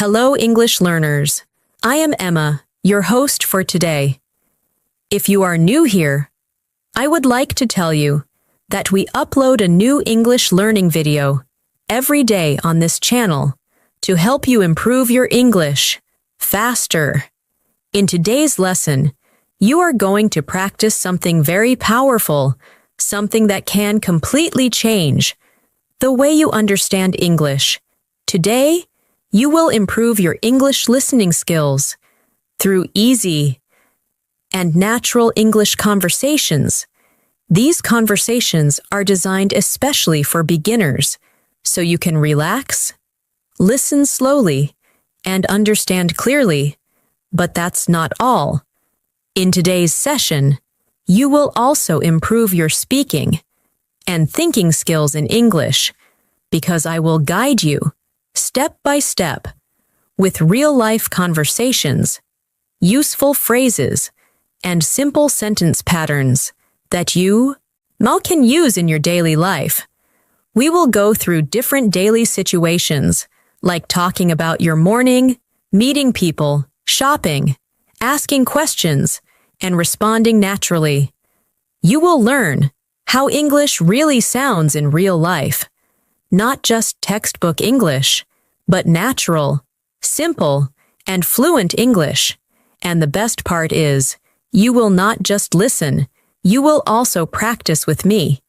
Hello, English learners. I am Emma, your host for today. If you are new here, I would like to tell you that we upload a new English learning video every day on this channel to help you improve your English faster. In today's lesson, you are going to practice something very powerful, something that can completely change the way you understand English. Today, you will improve your English listening skills through easy and natural English conversations. These conversations are designed especially for beginners, so you can relax, listen slowly, and understand clearly. But that's not all. In today's session, you will also improve your speaking and thinking skills in English because I will guide you step by step with real-life conversations, useful phrases, and simple sentence patterns that you can use in your daily life. We will go through different daily situations like talking about your morning, meeting people, shopping, asking questions, and responding naturally. You will learn how English really sounds in real life. Not just textbook English, but natural, simple, and fluent English. And the best part is, you will not just listen, you will also practice with me.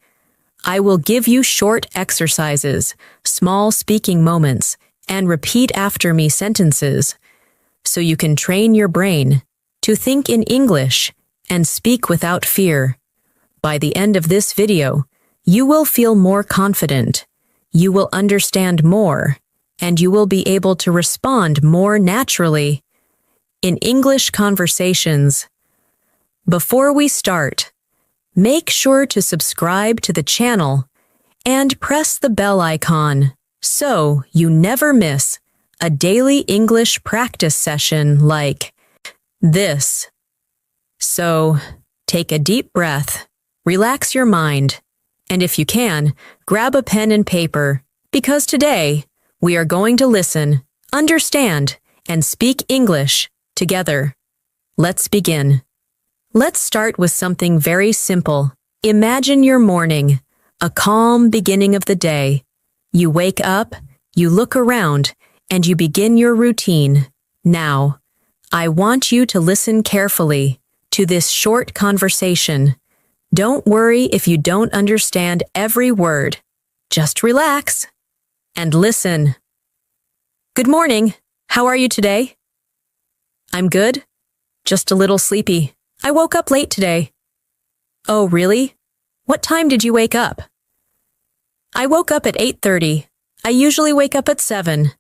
I will give you short exercises, small speaking moments, and repeat after me sentences, so you can train your brain to think in English and speak without fear. By the end of this video, you will feel more confident, you will understand more, and you will be able to respond more naturally in English conversations. Before we start, make sure to subscribe to the channel and press the bell icon so you never miss a daily English practice session like this. So, take a deep breath, relax your mind, and if you can, grab a pen and paper, because today we are going to listen, understand, and speak English together. Let's begin. Let's start with something very simple. Imagine your morning, a calm beginning of the day. You wake up, you look around, and you begin your routine. Now, I want you to listen carefully to this short conversation. Don't worry if you don't understand every word. Just relax and listen. Good morning. How are you today? I'm good. Just a little sleepy. I woke up late today. Oh, really? What time did you wake up? I woke up at 8:30. I usually wake up at 7.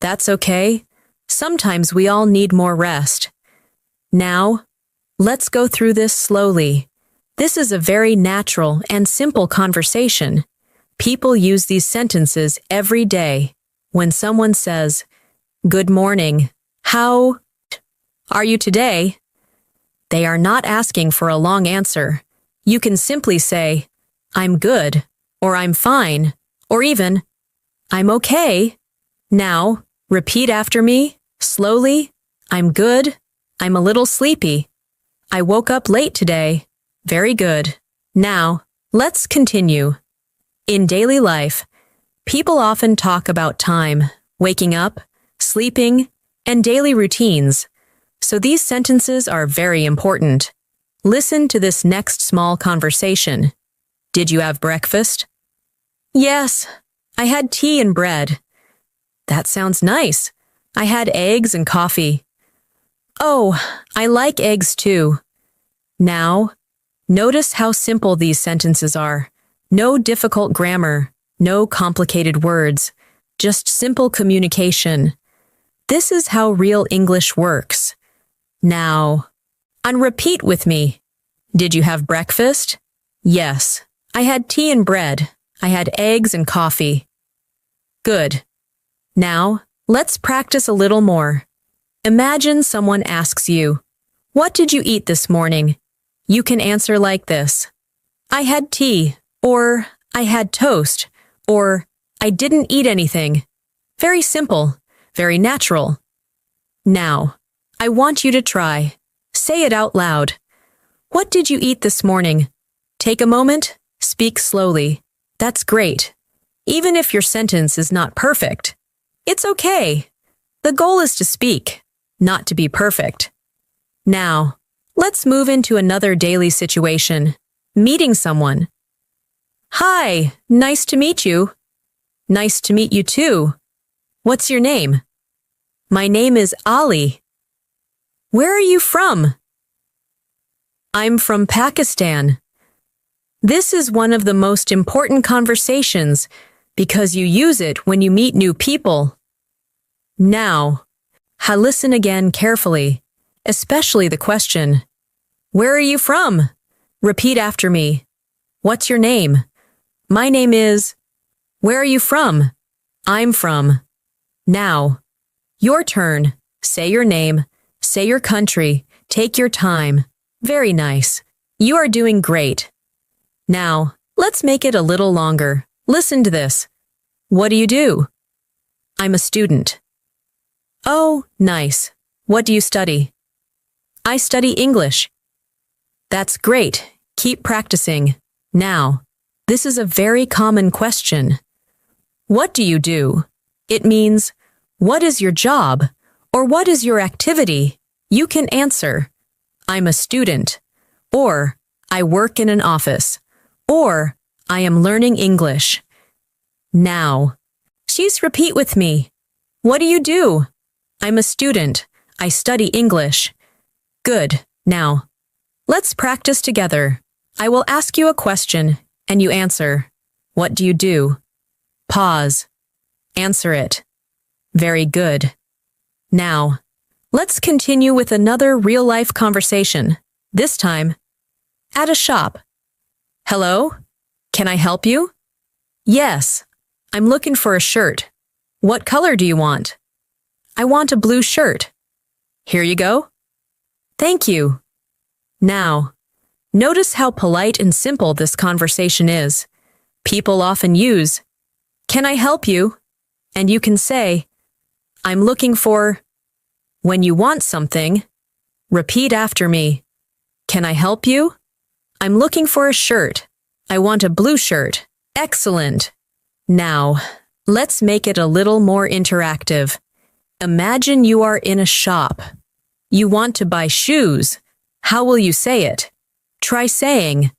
That's okay. Sometimes we all need more rest. Now, let's go through this slowly. This is a very natural and simple conversation. People use these sentences every day. When someone says, "Good morning, how are you today?" They are not asking for a long answer. You can simply say, "I'm good," or "I'm fine," or even, "I'm okay." Now, repeat after me, slowly. I'm good. I'm a little sleepy. I woke up late today. Very good. Now, let's continue. In daily life, people often talk about time, waking up, sleeping, and daily routines. So these sentences are very important. Listen to this next small conversation. Did you have breakfast? Yes, I had tea and bread. That sounds nice. I had eggs and coffee. Oh, I like eggs too. Now, notice how simple these sentences are. No difficult grammar, no complicated words, just simple communication. This is how real English works. Now, on repeat with me. Did you have breakfast? Yes, I had tea and bread. I had eggs and coffee. Good. Now, let's practice a little more. Imagine someone asks you, "What did you eat this morning?" You can answer like this. I had tea, or I had toast, or I didn't eat anything. Very simple, Very natural. Now, I want you to try. Say it out loud. What did you eat this morning? Take a moment. Speak slowly. That's great. Even if your sentence is not perfect, it's okay. The goal is to speak, not to be perfect. Now, let's move into another daily situation. Meeting someone. Hi, nice to meet you. Nice to meet you too. What's your name? My name is Ali. Where are you from? I'm from Pakistan. This is one of the most important conversations because you use it when you meet new people. Now, listen again carefully, especially the question. Where are you from? Repeat after me. What's your name? My name is. Where are you from? I'm from. Now, your turn. Say your name. Say your country. Take your time. Very nice. You are doing great. Now, let's make it a little longer. Listen to this. What do you do? I'm a student. Oh, nice. What do you study? I study English. That's great. Keep practicing. Now, this is a very common question. What do you do? It means, what is your job? Or what is your activity? You can answer, I'm a student. Or, I work in an office. Or, I am learning English. Now, please repeat with me. What do you do? I'm a student. I study English. Good. Now, let's practice together. I will ask you a question, and you answer. What do you do? Pause. Answer it. Very good. Now, let's continue with another real-life conversation. This time, at a shop. Hello? Can I help you? Yes. I'm looking for a shirt. What color do you want? I want a blue shirt. Here you go. Thank you. Now, notice how polite and simple this conversation is. People often use, Can I help you? And you can say, I'm looking for. When you want something, repeat after me. Can I help you? I'm looking for a shirt. I want a blue shirt. Excellent. Now, let's make it a little more interactive. Imagine you are in a shop. You want to buy shoes. How will you say it? Try saying,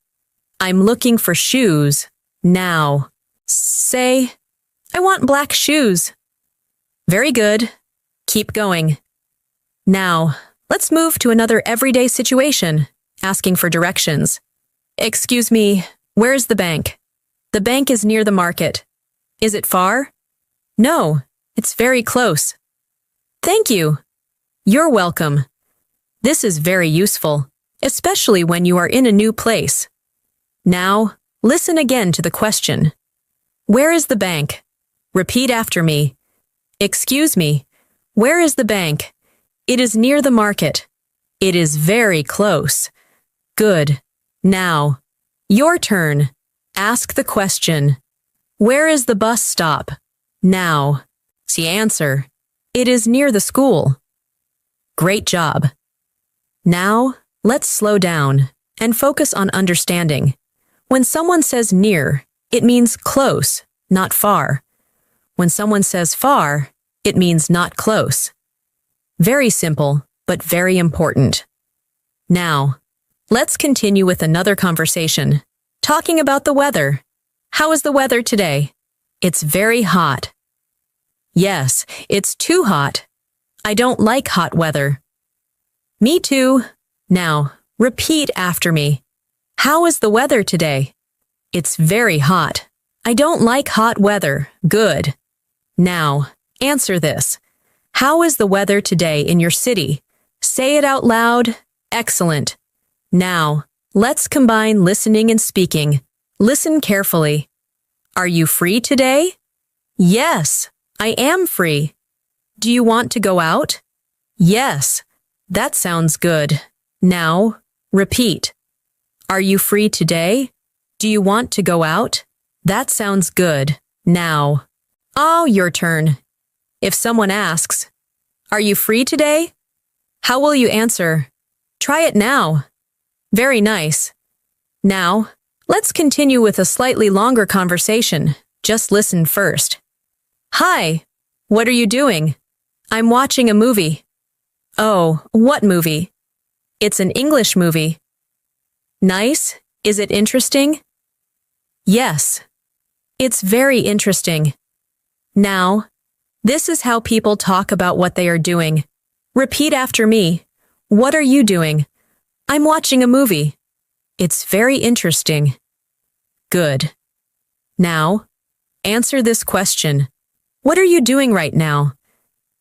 I'm looking for shoes. Now, say, I want black shoes. Very good. Keep going. Now, let's move to another everyday situation, asking for directions. Excuse me, where's the bank? The bank is near the market. Is it far? No, it's very close. Thank you. You're welcome. This is very useful, especially when you are in a new place. Now, listen again to the question. Where is the bank? Repeat after me. Excuse me, where is the bank? It is near the market. It is very close. Good. Now, your turn. Ask the question. Where is the bus stop? Now, the answer. It is near the school. Great job. Now, let's slow down and focus on understanding. When someone says near, it means close, not far. When someone says far, it means not close. Very simple, but very important. Now, let's continue with another conversation, talking about the weather. How is the weather today? It's very hot. Yes, it's too hot. I don't like hot weather. Me too. Now, repeat after me. How is the weather today? It's very hot. I don't like hot weather. Good. Now, answer this. How is the weather today in your city? Say it out loud. Excellent. Now, let's combine listening and speaking. Listen carefully. Are you free today? Yes, I am free. Do you want to go out? Yes, that sounds good. Now, repeat. Are you free today? Do you want to go out? That sounds good. Now, your turn. If someone asks, "Are you free today?" How will you answer? Try it now. Very nice. Now, let's continue with a slightly longer conversation. Just listen first. Hi, what are you doing? I'm watching a movie. Oh, what movie? It's an English movie. Nice? Is it interesting? Yes. It's very interesting. Now, this is how people talk about what they are doing. Repeat after me. What are you doing? I'm watching a movie. It's very interesting. Good. Now, answer this question. What are you doing right now?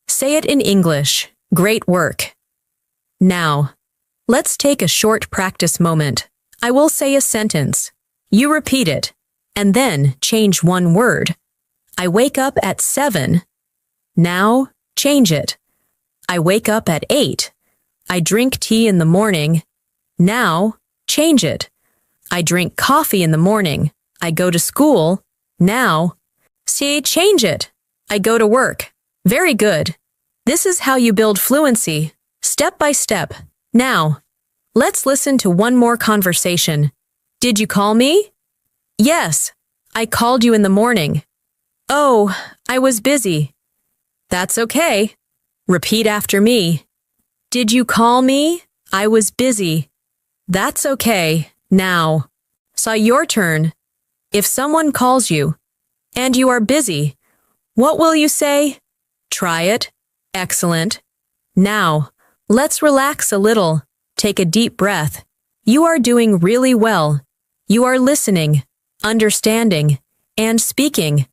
Say it in English. Great work. Now, let's take a short practice moment. I will say a sentence. You repeat it, and then change one word. I wake up at 7. Now, change it. I wake up at 8. I drink tea in the morning. Now, change it. I drink coffee in the morning. I go to school. Now, see, change it. I go to work. Very good. This is how you build fluency, step by step. Now, let's listen to one more conversation. Did you call me? Yes, I called you in the morning. Oh, I was busy. That's okay. Repeat after me. Did you call me? I was busy. That's okay. Now, so your turn. If someone calls you and you are busy, what will you say? Try it. Excellent. Now, let's relax a little. Take a deep breath. You are doing really well. You are listening, understanding, and speaking.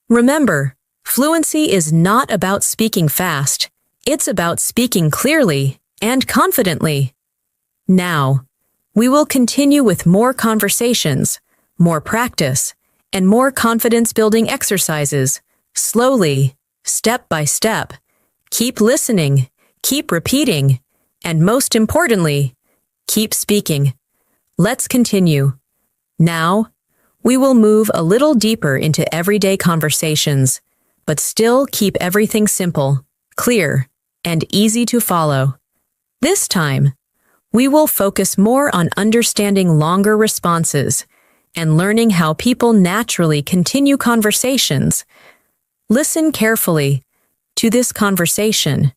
Remember, fluency is not about speaking fast. It's about speaking clearly and confidently. Now, we will continue with more conversations, more practice, and more confidence-building exercises, slowly, step by step. Keep listening, keep repeating, and most importantly, keep speaking. Let's continue. Now, we will move a little deeper into everyday conversations, but still keep everything simple, clear, and easy to follow. This time, we will focus more on understanding longer responses and learning how people naturally continue conversations. Listen carefully to this conversation.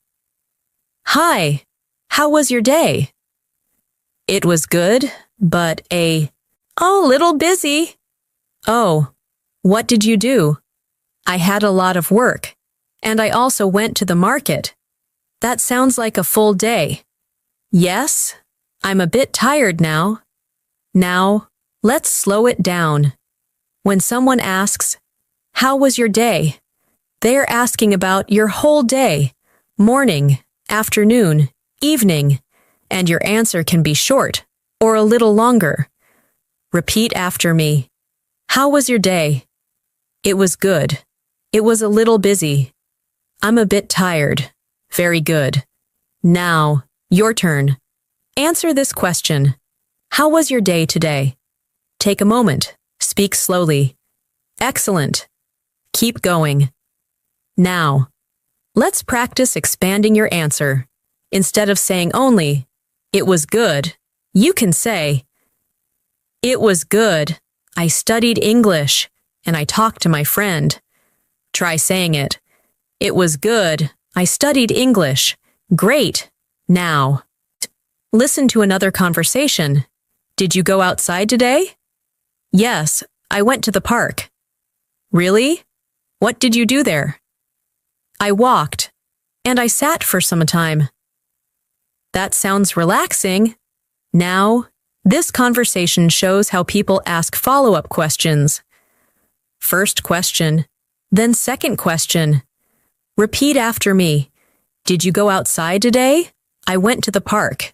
Hi, how was your day? It was good, but a little busy. Oh, what did you do? I had a lot of work, and I also went to the market. That sounds like a full day. Yes, I'm a bit tired now. Now, let's slow it down. When someone asks, "How was your day?" they're asking about your whole day, morning, afternoon, evening, and your answer can be short or a little longer. Repeat after me. How was your day? It was good. It was a little busy. I'm a bit tired. Very good. Now, your turn. Answer this question. How was your day today? Take a moment. Speak slowly. Excellent. Keep going. Now, let's practice expanding your answer. Instead of saying only, "It was good," you can say, "It was good. I studied English, and I talked to my friend." Try saying it. It was good. I studied English. Great. Now, listen to another conversation. Did you go outside today? Yes, I went to the park. Really? What did you do there? I walked, and I sat for some time. That sounds relaxing. Now, this conversation shows how people ask follow-up questions. First question, then second question. Repeat after me. Did you go outside today? I went to the park.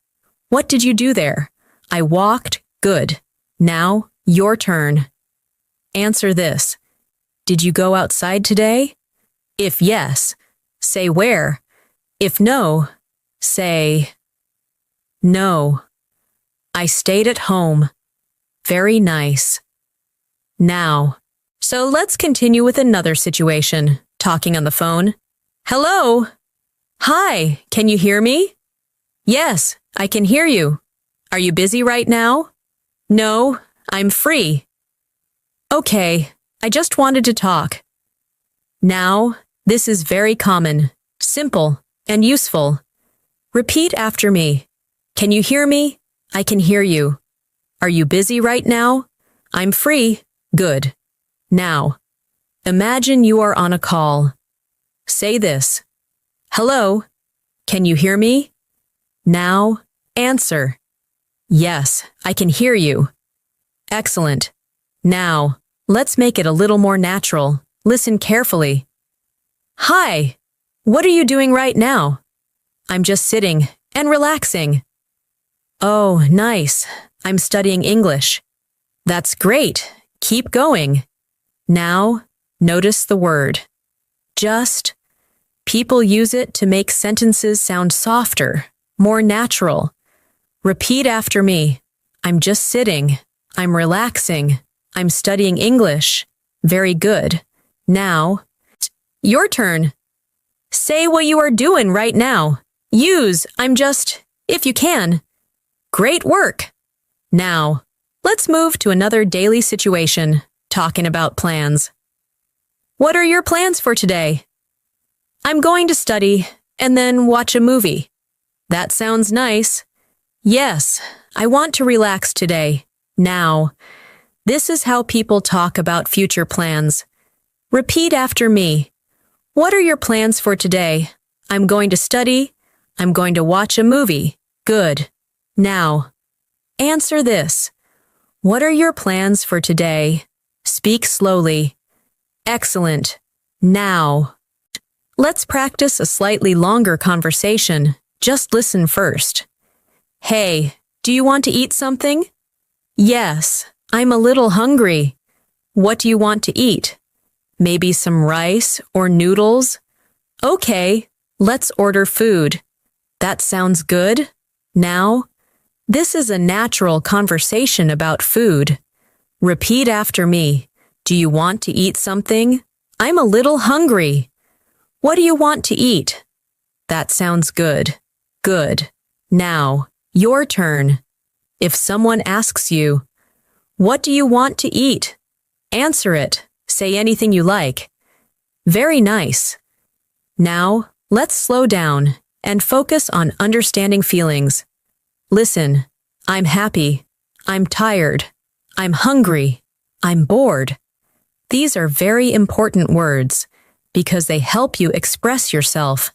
What did you do there? I walked. Good. Now, your turn. Answer this. Did you go outside today? If yes, say where. If no, say no. I stayed at home. Very nice. Now, so let's continue with another situation. Talking on the phone. Hello? Hi, can you hear me? Yes, I can hear you. Are you busy right now? No, I'm free. Okay, I just wanted to talk. Now, this is very common, simple, and useful. Repeat after me. Can you hear me? I can hear you. Are you busy right now? I'm free. Good. Now, imagine you are on a call. Say this. Hello? Can you hear me? Now, answer. Yes, I can hear you. Excellent. Now, let's make it a little more natural. Listen carefully. Hi. What are you doing right now? I'm just sitting and relaxing. Oh, nice. I'm studying English. That's great. Keep going. Now, notice the word. Just. People use it to make sentences sound softer, more natural. Repeat after me. I'm just sitting. I'm relaxing. I'm studying English. Very good. Now, your turn. Say what you are doing right now. Use I'm just, if you can. Great work. Now, let's move to another daily situation, talking about plans. What are your plans for today? I'm going to study and then watch a movie. That sounds nice. Yes, I want to relax today. Now, this is how people talk about future plans. Repeat after me. What are your plans for today? I'm going to study. I'm going to watch a movie. Good. Now, answer this. What are your plans for today? Speak slowly. Excellent. Now, let's practice a slightly longer conversation. Just listen first. Hey, do you want to eat something? Yes, I'm a little hungry. What do you want to eat? Maybe some rice or noodles? Okay, let's order food. That sounds good. Now, this is a natural conversation about food. Repeat after me. Do you want to eat something? I'm a little hungry. What do you want to eat? That sounds good. Good. Now, your turn. If someone asks you, what do you want to eat? Answer it. Say anything you like. Very nice. Now, let's slow down and focus on understanding feelings. Listen. I'm happy. I'm tired. I'm hungry. I'm bored. These are very important words because they help you express yourself.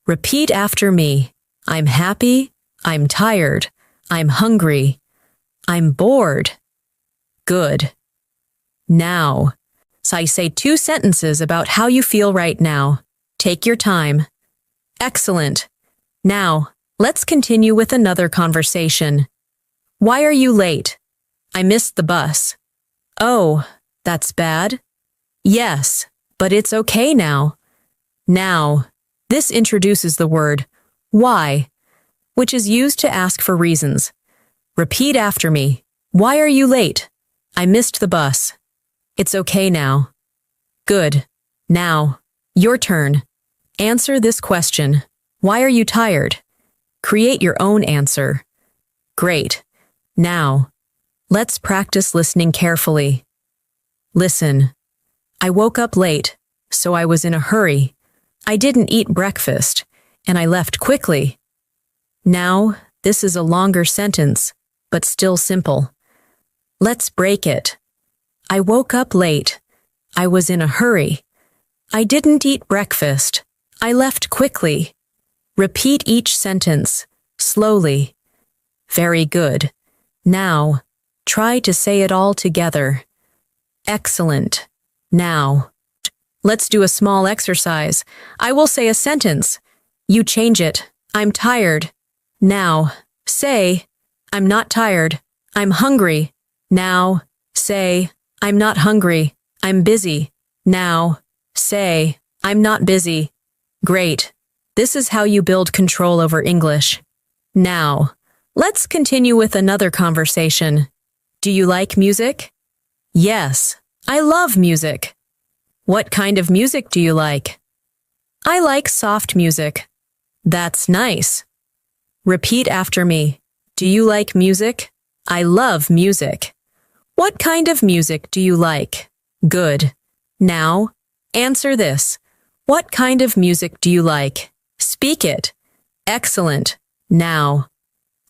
Repeat after me. I'm happy. I'm tired. I'm hungry. I'm bored. Good. Now, so I say 2 sentences about how you feel right now. Take your time. Excellent. Now, let's continue with another conversation. Why are you late? I missed the bus. Oh, that's bad? Yes, but it's okay now. Now, this introduces the word why, which is used to ask for reasons. Repeat after me. Why are you late? I missed the bus. It's okay now. Good. Now, your turn. Answer this question. Why are you tired? Create your own answer. Great. Now, let's practice listening carefully. Listen. I woke up late, so I was in a hurry. I didn't eat breakfast, and I left quickly. Now, this is a longer sentence, but still simple. Let's break it. I woke up late. I was in a hurry. I didn't eat breakfast. I left quickly. Repeat each sentence, slowly. Very good. Now, try to say it all together. Excellent. Now, let's do a small exercise. I will say a sentence. You change it. I'm tired. Now, say, I'm not tired. I'm hungry. Now, say, I'm not hungry. I'm busy. Now, say, I'm not busy. Great. This is how you build control over English. Now, let's continue with another conversation. Do you like music? Yes, I love music. What kind of music do you like? I like soft music. That's nice. Repeat after me. Do you like music? I love music. What kind of music do you like? Good. Now, answer this. What kind of music do you like? Speak it. Excellent. Now,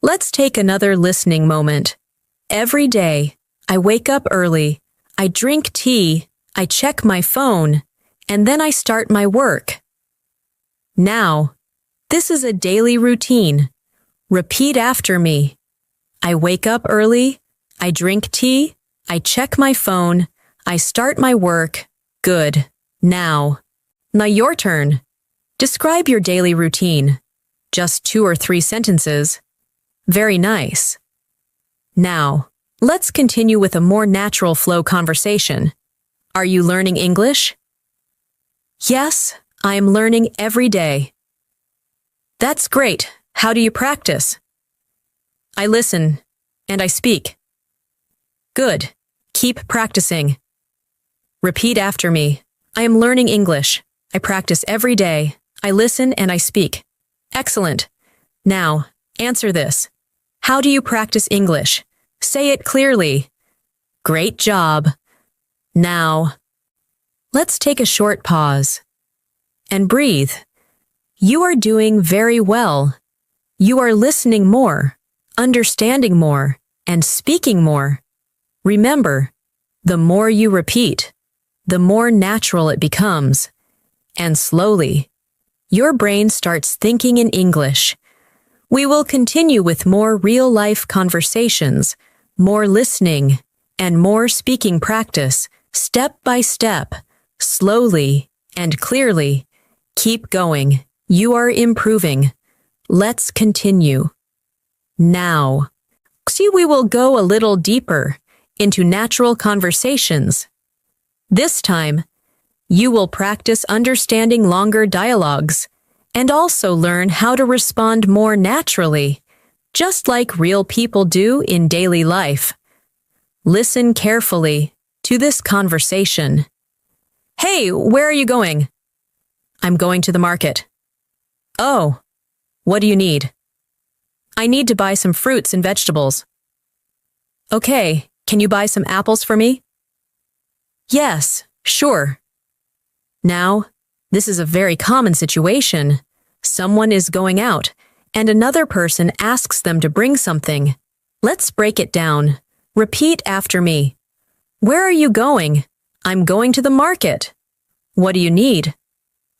let's take another listening moment. Every day, I wake up early, I drink tea, I check my phone, and then I start my work. Now, this is a daily routine. Repeat after me. I wake up early, I drink tea, I check my phone, I start my work. Good. Now your turn. Describe your daily routine. Just 2 or 3 sentences. Very nice. Now, let's continue with a more natural flow conversation. Are you learning English? Yes, I am learning every day. That's great. How do you practice? I listen and I speak. Good. Keep practicing. Repeat after me. I am learning English. I practice every day. I listen and I speak. Excellent. Now, answer this. How do you practice English? Say it clearly. Great job. Now, let's take a short pause and breathe. You are doing very well. You are listening more, understanding more, and speaking more. Remember, the more you repeat, the more natural it becomes. And slowly, your brain starts thinking in English. We will continue with more real-life conversations, more listening, and more speaking practice, step by step, slowly and clearly. Keep going. You are improving. Let's continue. Now, we will go a little deeper into natural conversations. This time, you will practice understanding longer dialogues and also learn how to respond more naturally, just like real people do in daily life. Listen carefully to this conversation. Hey, where are you going? I'm going to the market. Oh, what do you need? I need to buy some fruits and vegetables. Okay, can you buy some apples for me? Yes, sure. Now, this is a very common situation. Someone is going out, and another person asks them to bring something. Let's break it down. Repeat after me. Where are you going? I'm going to the market. What do you need?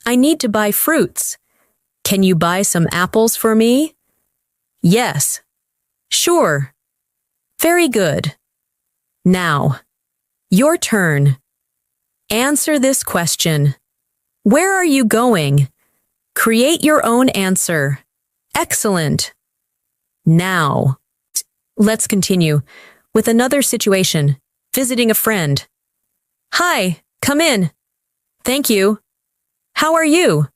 I need to buy fruits. Can you buy some apples for me? Yes. Sure. Very good. Now, your turn. Answer this question. Where are you going? Create your own answer. Excellent. Now, let's continue with another situation. Visiting a friend. Hi, come in. Thank you. How are you?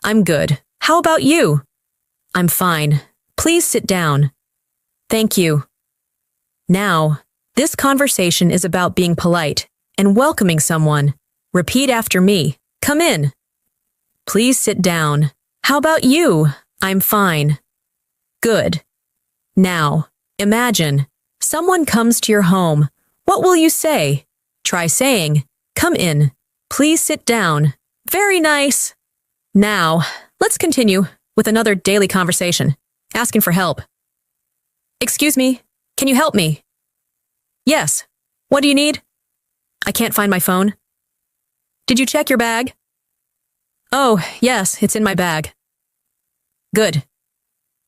I'm good. How about you? I'm fine. Please sit down. Thank you. Now, this conversation is about being polite and welcoming someone. Repeat after me. Come in. Please sit down. How about you? I'm fine. Good. Now, imagine someone comes to your home. What will you say? Try saying, come in. Please sit down. Very nice. Now, let's continue with another daily conversation. Asking for help. Excuse me, can you help me? Yes. What do you need? I can't find my phone. Did you check your bag? Oh, yes, it's in my bag. Good.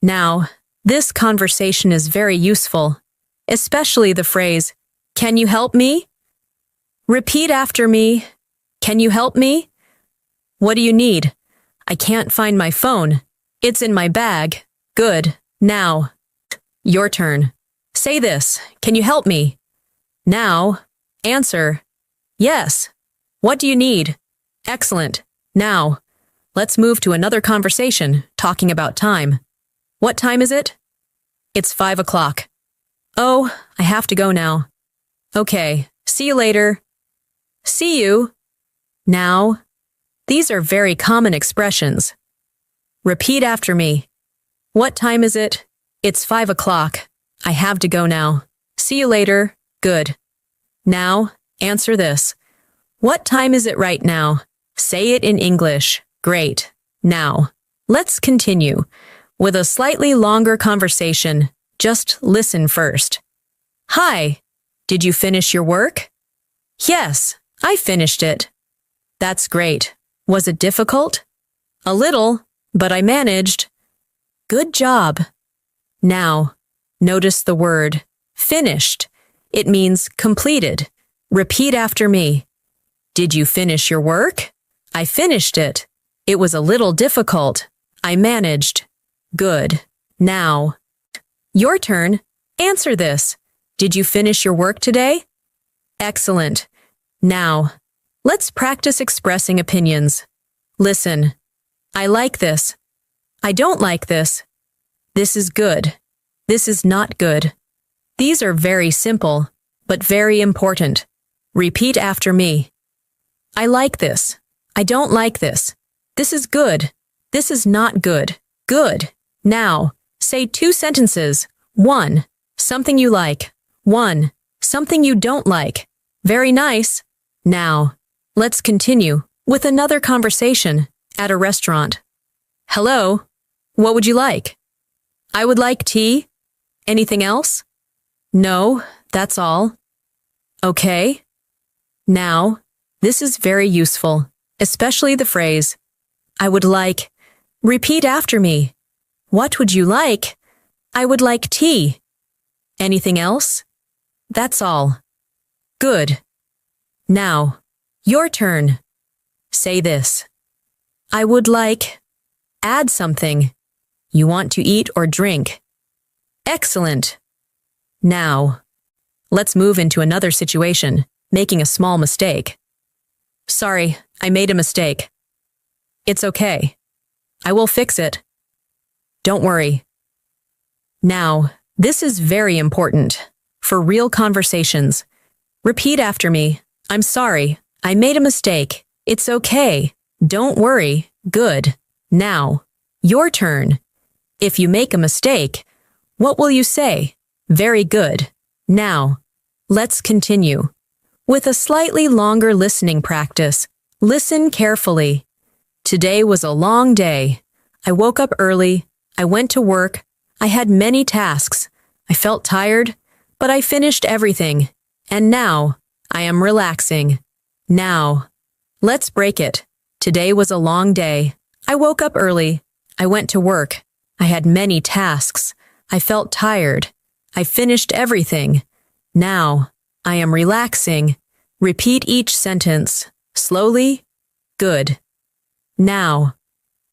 Now, this conversation is very useful, especially the phrase, can you help me? Repeat after me. Can you help me? What do you need? I can't find my phone. It's in my bag. Good. Now, your turn. Say this. Can you help me? Now, answer. Yes. What do you need? Excellent. Now, let's move to another conversation, talking about time. What time is it? It's 5 o'clock. Oh, I have to go now. Okay, see you later. See you. Now, These are very common expressions. Repeat after me. What time is it? It's 5 o'clock. I have to go now. See you later. Good. Now, answer this. What time is it right now? Say it in English. Great. Now, let's continue. With a slightly longer conversation, just listen first. Hi, did you finish your work? Yes, I finished it. That's great. Was it difficult? A little, but I managed. Good job. Now, notice the word finished. It means completed. Repeat after me. Did you finish your work? I finished it. It was a little difficult. I managed. Good. Now, your turn. Answer this. Did you finish your work today? Excellent. Now, let's practice expressing opinions. Listen. I like this. I don't like this. This is good. This is not good. These are very simple, but very important. Repeat after me. I like this. I don't like this. This is good. This is not good. Good. Now, say 2 sentences. 1. Something you like. 1. Something you don't like. Very nice. Now, let's continue with another conversation at a restaurant. Hello. What would you like? I would like tea. Anything else? No, that's all. Okay. Now, this is very useful, especially the phrase, I would like. Repeat after me. What would you like? I would like tea. Anything else? That's all. Good. Now, your turn. Say this. I would like. Add something. You want to eat or drink. Excellent. Now, let's move into another situation, making a small mistake. Sorry, I made a mistake. It's okay. I will fix it. Don't worry. Now, this is very important. For real conversations. Repeat after me. I'm sorry. I made a mistake. It's okay. Don't worry. Good. Now, your turn. If you make a mistake, what will you say? Very good. Now, let's continue. With a slightly longer listening practice, listen carefully. Today was a long day. I woke up early. I went to work. I had many tasks. I felt tired, but I finished everything. And now, I am relaxing. Now, let's break it. Today was a long day. I woke up early. I went to work. I had many tasks. I felt tired. I finished everything. Now, I am relaxing. Repeat each sentence. Slowly. Good. Now,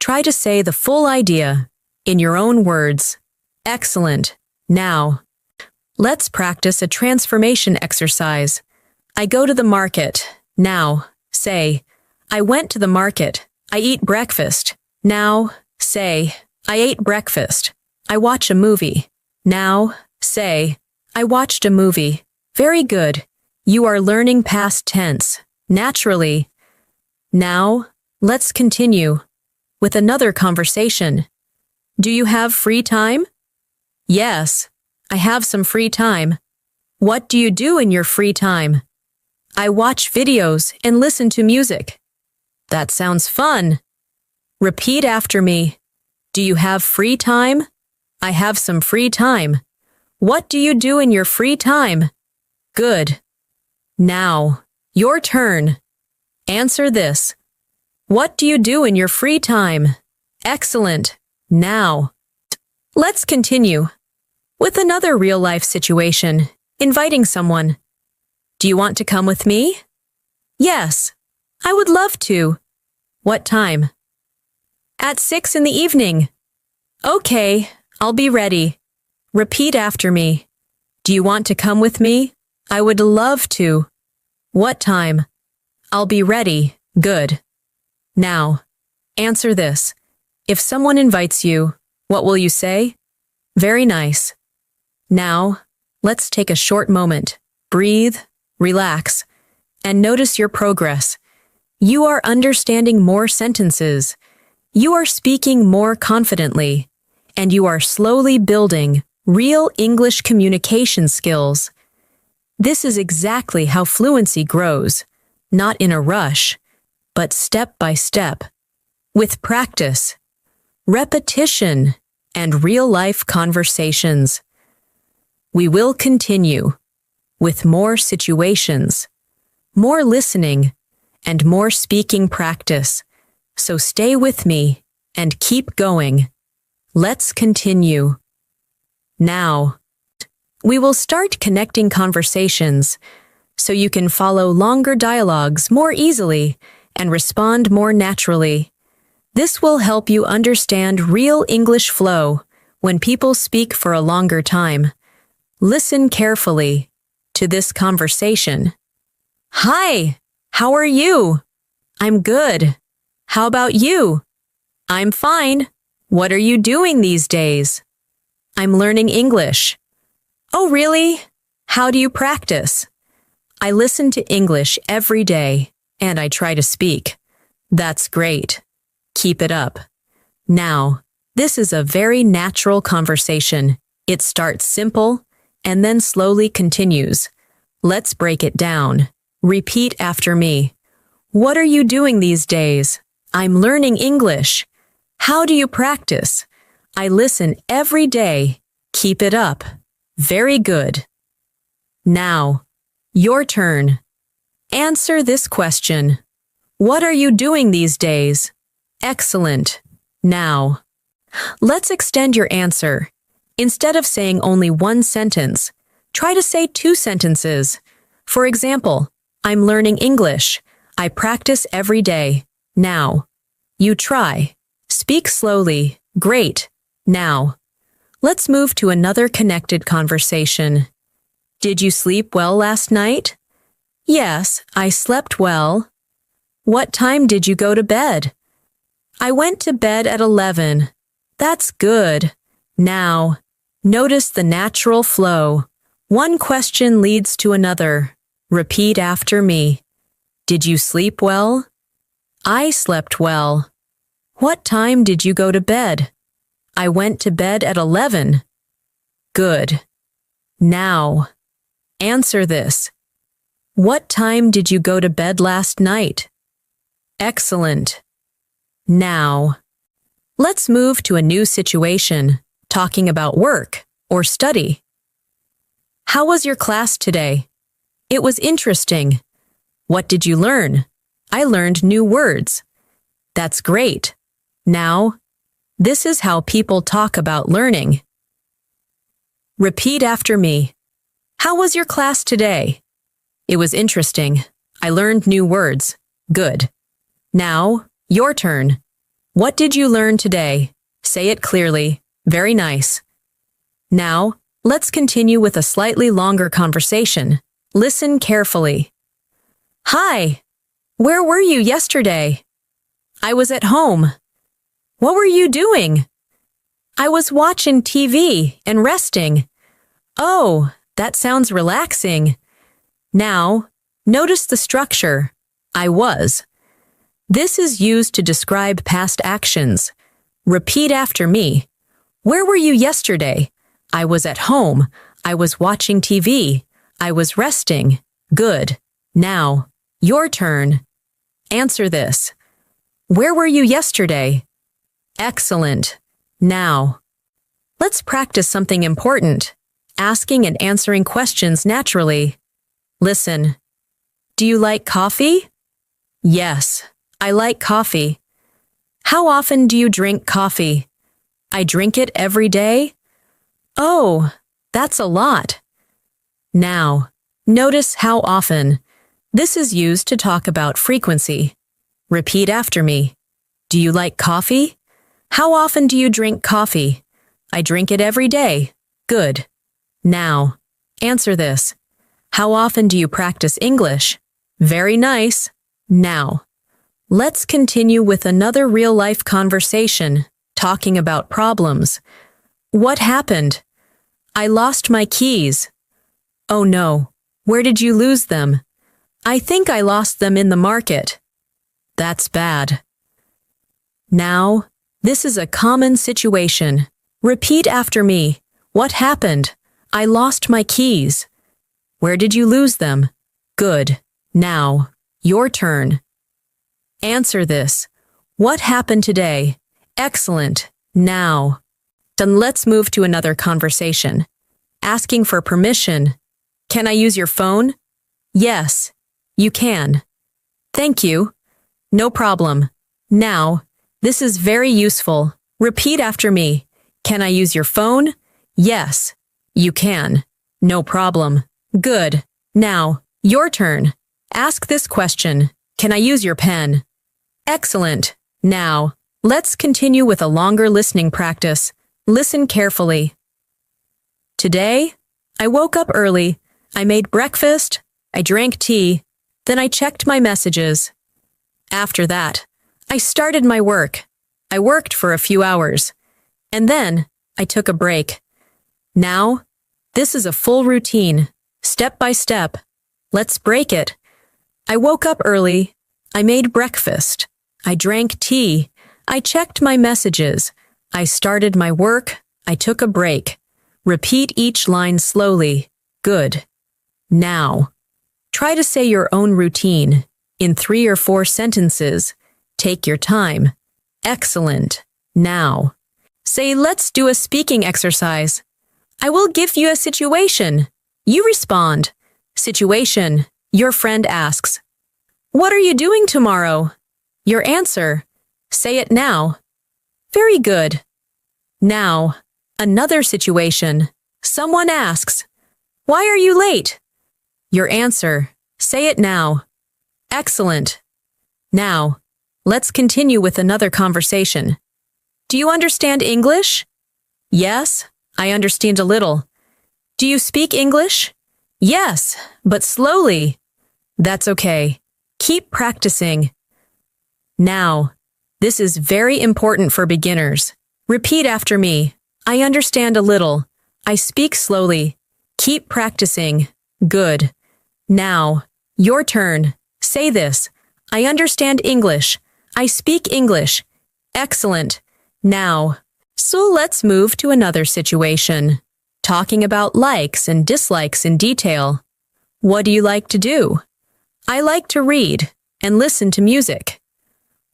try to say the full idea in your own words. Excellent. Now, let's practice a transformation exercise. I go to the market. Now, say, I went to the market. I eat breakfast. Now, say, I ate breakfast. I watch a movie. Now, say, I watched a movie. Very good. You are learning past tense. Naturally. Now, let's continue with another conversation. Do you have free time? Yes, I have some free time. What do you do in your free time? I watch videos and listen to music. That sounds fun. Repeat after me. Do you have free time? I have some free time. What do you do in your free time? Good. Now, your turn. Answer this. What do you do in your free time? Excellent. Now, let's continue with another real-life situation, inviting someone. Do you want to come with me? Yes, I would love to. What time? At 6 in the evening. Okay, I'll be ready. Repeat after me. Do you want to come with me? I would love to. What time? I'll be ready. Good. Now, answer this. If someone invites you, what will you say? Very nice. Now, let's take a short moment. Breathe, relax, and notice your progress. You are understanding more sentences. You are speaking more confidently. And you are slowly building real English communication skills. This is exactly how fluency grows, not in a rush, but step by step, with practice, repetition, and real-life conversations. We will continue with more situations, more listening, and more speaking practice. So stay with me and keep going. Let's continue. Now, we will start connecting conversations so you can follow longer dialogues more easily and respond more naturally. This will help you understand real English flow when people speak for a longer time. Listen carefully to this conversation. Hi, how are you? I'm good. How about you? I'm fine. What are you doing these days? I'm learning English. Oh, really? How do you practice? I listen to English every day, and I try to speak. That's great. Keep it up. Now, this is a very natural conversation. It starts simple and then slowly continues. Let's break it down. Repeat after me. What are you doing these days? I'm learning English. How do you practice? I listen every day. Keep it up. Very good. Now, your turn. Answer this question. What are you doing these days? Excellent. Now, let's extend your answer. Instead of saying only one sentence, try to say 2 sentences. For example, I'm learning English. I practice every day. Now. You try. Speak slowly. Great. Now. Let's move to another connected conversation. Did you sleep well last night? Yes, I slept well. What time did you go to bed? I went to bed at 11. That's good. Now, notice the natural flow. One question leads to another. Repeat after me. Did you sleep well? I slept well. What time did you go to bed? I went to bed at 11. Good. Now, answer this. What time did you go to bed last night? Excellent. Now, let's move to a new situation, talking about work or study. How was your class today? It was interesting. What did you learn? I learned new words. That's great. Now, this is how people talk about learning. Repeat after me. How was your class today? It was interesting. I learned new words. Good. Now, your turn. What did you learn today? Say it clearly. Very nice. Now, let's continue with a slightly longer conversation. Listen carefully. Hi. Where were you yesterday? I was at home. What were you doing? I was watching TV and resting. Oh, that sounds relaxing. Now, notice the structure. I was. This is used to describe past actions. Repeat after me. Where were you yesterday? I was at home. I was watching TV. I was resting. Good. Now, your turn. Answer this. Where were you yesterday? Excellent. Now, let's practice something important. Asking and answering questions naturally. Listen. Do you like coffee? Yes, I like coffee. How often do you drink coffee? I drink it every day. Oh, that's a lot. Now, notice how often. This is used to talk about frequency. Repeat after me. Do you like coffee? How often do you drink coffee? I drink it every day. Good. Now, answer this. How often do you practice English? Very nice. Now, let's continue with another real-life conversation, talking about problems. What happened? I lost my keys. Oh no, where did you lose them? I think I lost them in the market. That's bad. Now, this is a common situation. Repeat after me. What happened? I lost my keys. Where did you lose them? Good. Now, your turn. Answer this. What happened today? Excellent. Now. Then let's move to another conversation. Asking for permission. Can I use your phone? Yes, you can. Thank you. No problem. Now, this is very useful. Repeat after me. Can I use your phone? Yes, you can. No problem. Good. Now, your turn. Ask this question. Can I use your pen? Excellent. Now, let's continue with a longer listening practice. Listen carefully. Today, I woke up early. I made breakfast. I drank tea. Then I checked my messages. After that, I started my work. I worked for a few hours. And then, I took a break. Now, this is a full routine, step by step. Let's break it. I woke up early. I made breakfast. I drank tea. I checked my messages. I started my work. I took a break. Repeat each line slowly. Good. Now. Try to say your own routine in 3 or 4 sentences. Take your time. Excellent. Now. Say, let's do a speaking exercise. I will give you a situation. You respond. Situation. Your friend asks. What are you doing tomorrow? Your answer. Say it now. Very good. Now. Another situation. Someone asks. Why are you late? Your answer. Say it now. Excellent. Now, let's continue with another conversation. Do you understand English? Yes, I understand a little. Do you speak English? Yes, but slowly. That's okay. Keep practicing. Now, this is very important for beginners. Repeat after me. I understand a little. I speak slowly. Keep practicing. Good. Now, your turn. Say this. I understand English. I speak English. Excellent. Now, so let's move to another situation. Talking about likes and dislikes in detail. What do you like to do? I like to read and listen to music.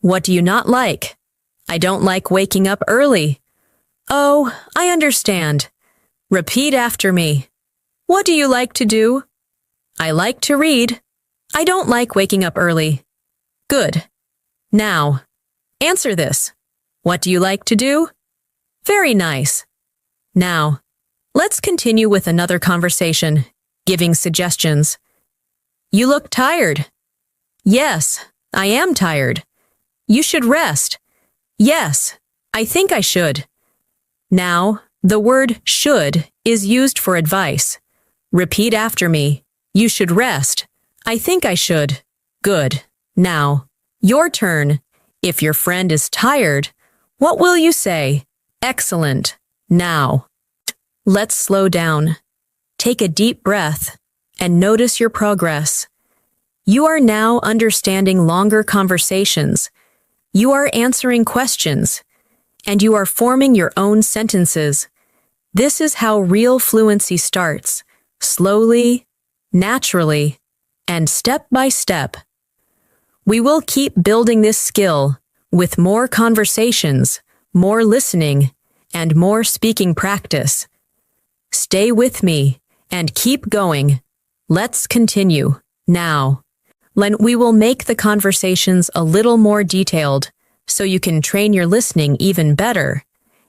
What do you not like? I don't like waking up early. Oh, I understand. Repeat after me. What do you like to do? I like to read. I don't like waking up early. Good. Now, answer this. What do you like to do? Very nice. Now, let's continue with another conversation, giving suggestions. You look tired. Yes, I am tired. You should rest. Yes, I think I should. Now, the word should is used for advice. Repeat after me. You should rest. I think I should. Good. Now, your turn. If your friend is tired, what will you say? Excellent. Now, let's slow down. Take a deep breath and notice your progress. You are now understanding longer conversations. You are answering questions, and you are forming your own sentences. This is how real fluency starts, slowly, naturally, and step by step. We will keep building this skill with more conversations, more listening, and more speaking practice. Stay with me and keep going. Let's continue now. We will make the conversations a little more detailed so you can train your listening even better,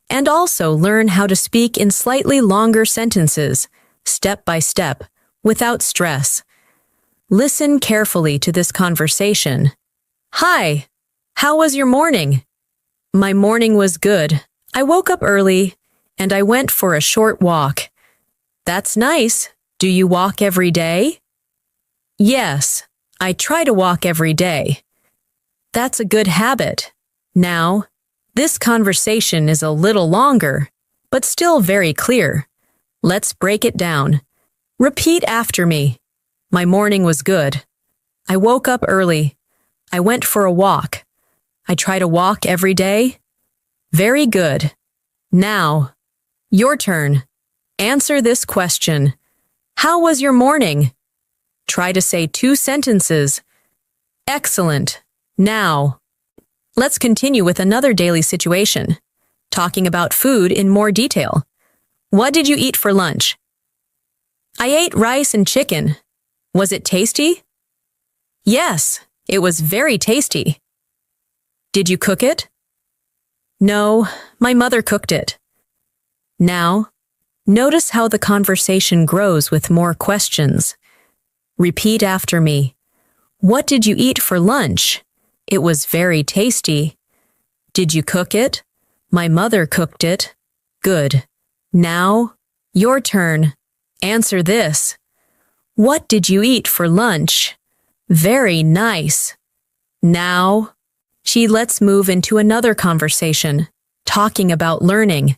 and also learn how to speak in slightly longer sentences, step by step, without stress. Listen carefully to this conversation. Hi, how was your morning? My morning was good. I woke up early and I went for a short walk. That's nice. Do you walk every day? Yes, I try to walk every day. That's a good habit. Now, this conversation is a little longer, but still very clear. Let's break it down. Repeat after me. My morning was good. I woke up early. I went for a walk. I try to walk every day. Very good. Now, your turn. Answer this question. How was your morning? Try to say 2 sentences. Excellent. Now, let's continue with another daily situation, talking about food in more detail. What did you eat for lunch? I ate rice and chicken. Was it tasty? Yes, it was very tasty. Did you cook it? No, my mother cooked it. Now, notice how the conversation grows with more questions. Repeat after me. What did you eat for lunch? It was very tasty. Did you cook it? My mother cooked it. Good. Now, your turn. Answer this. What did you eat for lunch? Very nice. Now, let's move into another conversation, talking about learning.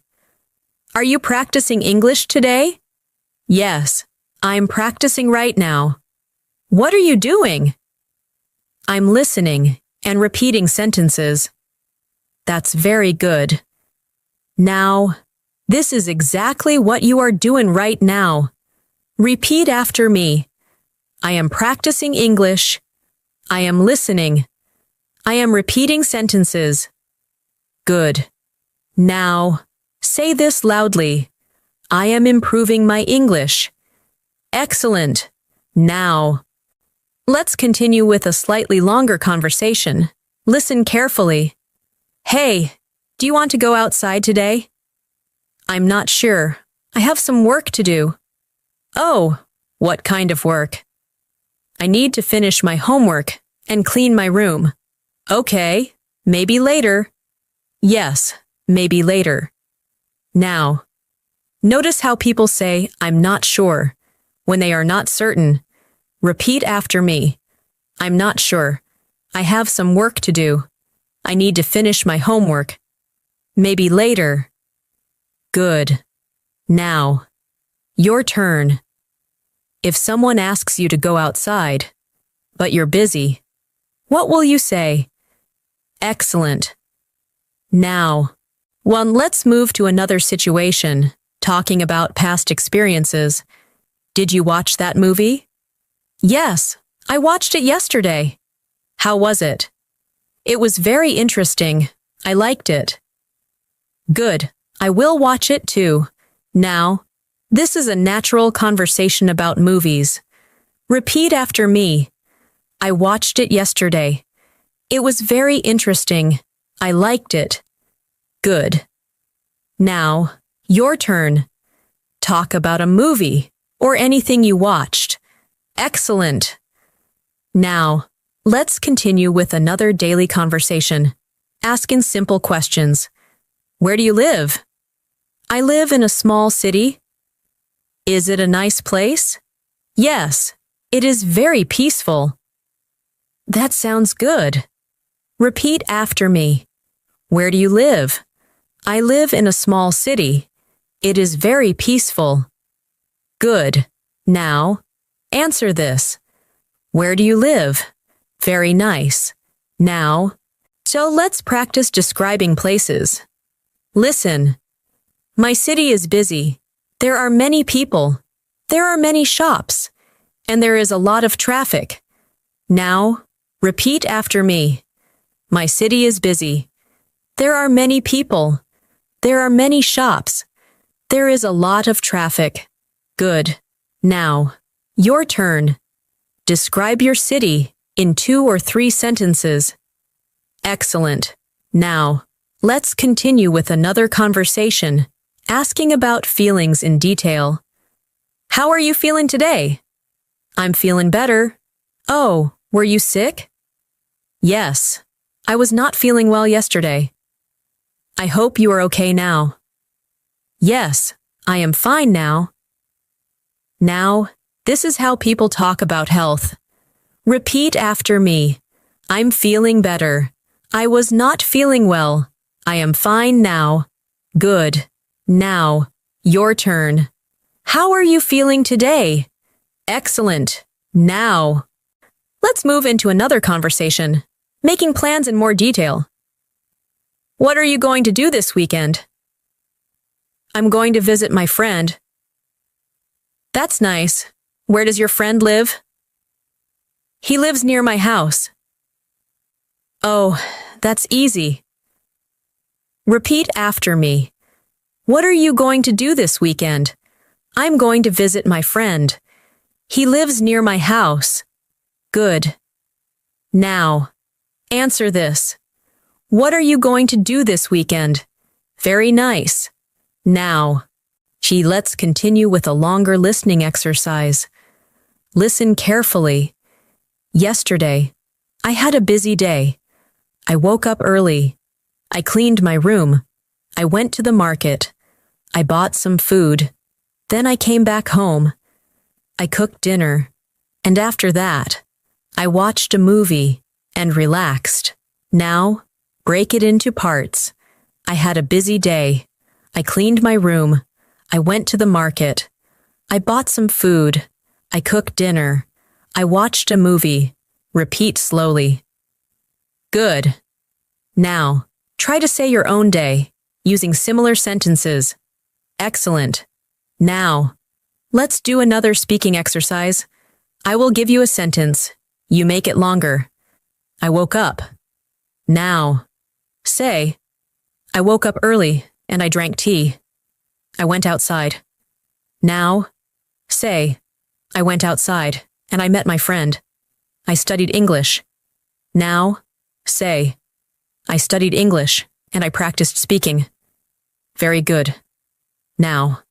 Are you practicing English today? Yes, I'm practicing right now. What are you doing? I'm listening and repeating sentences. That's very good. Now, this is exactly what you are doing right now. Repeat after me. I am practicing English. I am listening. I am repeating sentences. Good. Now, say this loudly. I am improving my English. Excellent. Now, let's continue with a slightly longer conversation. Listen carefully. Hey, do you want to go outside today? I'm not sure. I have some work to do. Oh, what kind of work? I need to finish my homework and clean my room. Okay, maybe later. Yes, maybe later. Now, notice how people say, I'm not sure, when they are not certain. Repeat after me. I'm not sure. I have some work to do. I need to finish my homework. Maybe later. Good. Now, your turn. If someone asks you to go outside, but you're busy, what will you say? Excellent. Now, let's move to another situation, talking about past experiences. Did you watch that movie? Yes, I watched it yesterday. How was it? It was very interesting. I liked it. Good. I will watch it too. Now, this is a natural conversation about movies. Repeat after me. I watched it yesterday. It was very interesting. I liked it. Good. Now, your turn. Talk about a movie or anything you watched. Excellent. Now, let's continue with another daily conversation, asking simple questions. Where do you live? I live in a small city. Is it a nice place? Yes, it is very peaceful. That sounds good. Repeat after me. Where do you live? I live in a small city. It is very peaceful. Good. Now, answer this. Where do you live? Very nice. Now, let's practice describing places. Listen. My city is busy. There are many people. There are many shops. And there is a lot of traffic. Now, repeat after me. My city is busy. There are many people. There are many shops. There is a lot of traffic. Good. Now, your turn. Describe your city in 2 or 3 sentences. Excellent. Now, let's continue with another conversation, asking about feelings in detail. How are you feeling today? I'm feeling better. Oh, were you sick? Yes, I was not feeling well yesterday. I hope you are okay now. Yes, I am fine now. Now, this is how people talk about health. Repeat after me. I'm feeling better. I was not feeling well. I am fine now. Good. Now, your turn. How are you feeling today? Excellent. Now, let's move into another conversation, making plans in more detail. What are you going to do this weekend? I'm going to visit my friend. That's nice. Where does your friend live? He lives near my house. Oh, that's easy. Repeat after me. What are you going to do this weekend? I'm going to visit my friend. He lives near my house. Good. Now, answer this. What are you going to do this weekend? Very nice. Now, let's continue with a longer listening exercise. Listen carefully. Yesterday, I had a busy day. I woke up early. I cleaned my room. I went to the market. I bought some food. Then I came back home. I cooked dinner. And after that, I watched a movie and relaxed. Now, break it into parts. I had a busy day. I cleaned my room. I went to the market. I bought some food. I cooked dinner. I watched a movie. Repeat slowly. Good. Now, try to say your own day, using similar sentences. Excellent. Now, let's do another speaking exercise. I will give you a sentence. You make it longer. I woke up. Now, say, I woke up early and I drank tea. I went outside. Now, say, I went outside and I met my friend. I studied English. Now, say, I studied English and I practiced speaking. Very good. Now,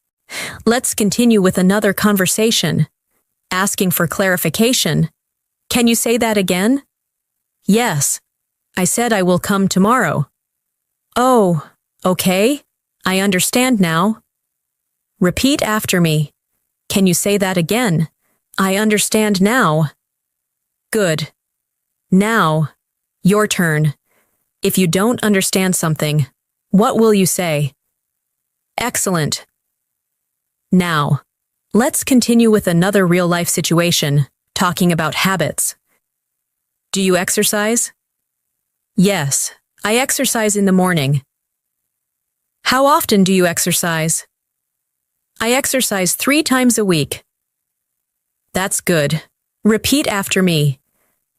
let's continue with another conversation. Asking for clarification. Can you say that again? Yes. I said I will come tomorrow. Oh, okay. I understand now. Repeat after me. Can you say that again? I understand now. Good. Now, your turn. If you don't understand something, what will you say? Excellent. Now, let's continue with another real-life situation, talking about habits. Do you exercise? Yes, I exercise in the morning. How often do you exercise? I exercise 3 times a week. That's good. Repeat after me.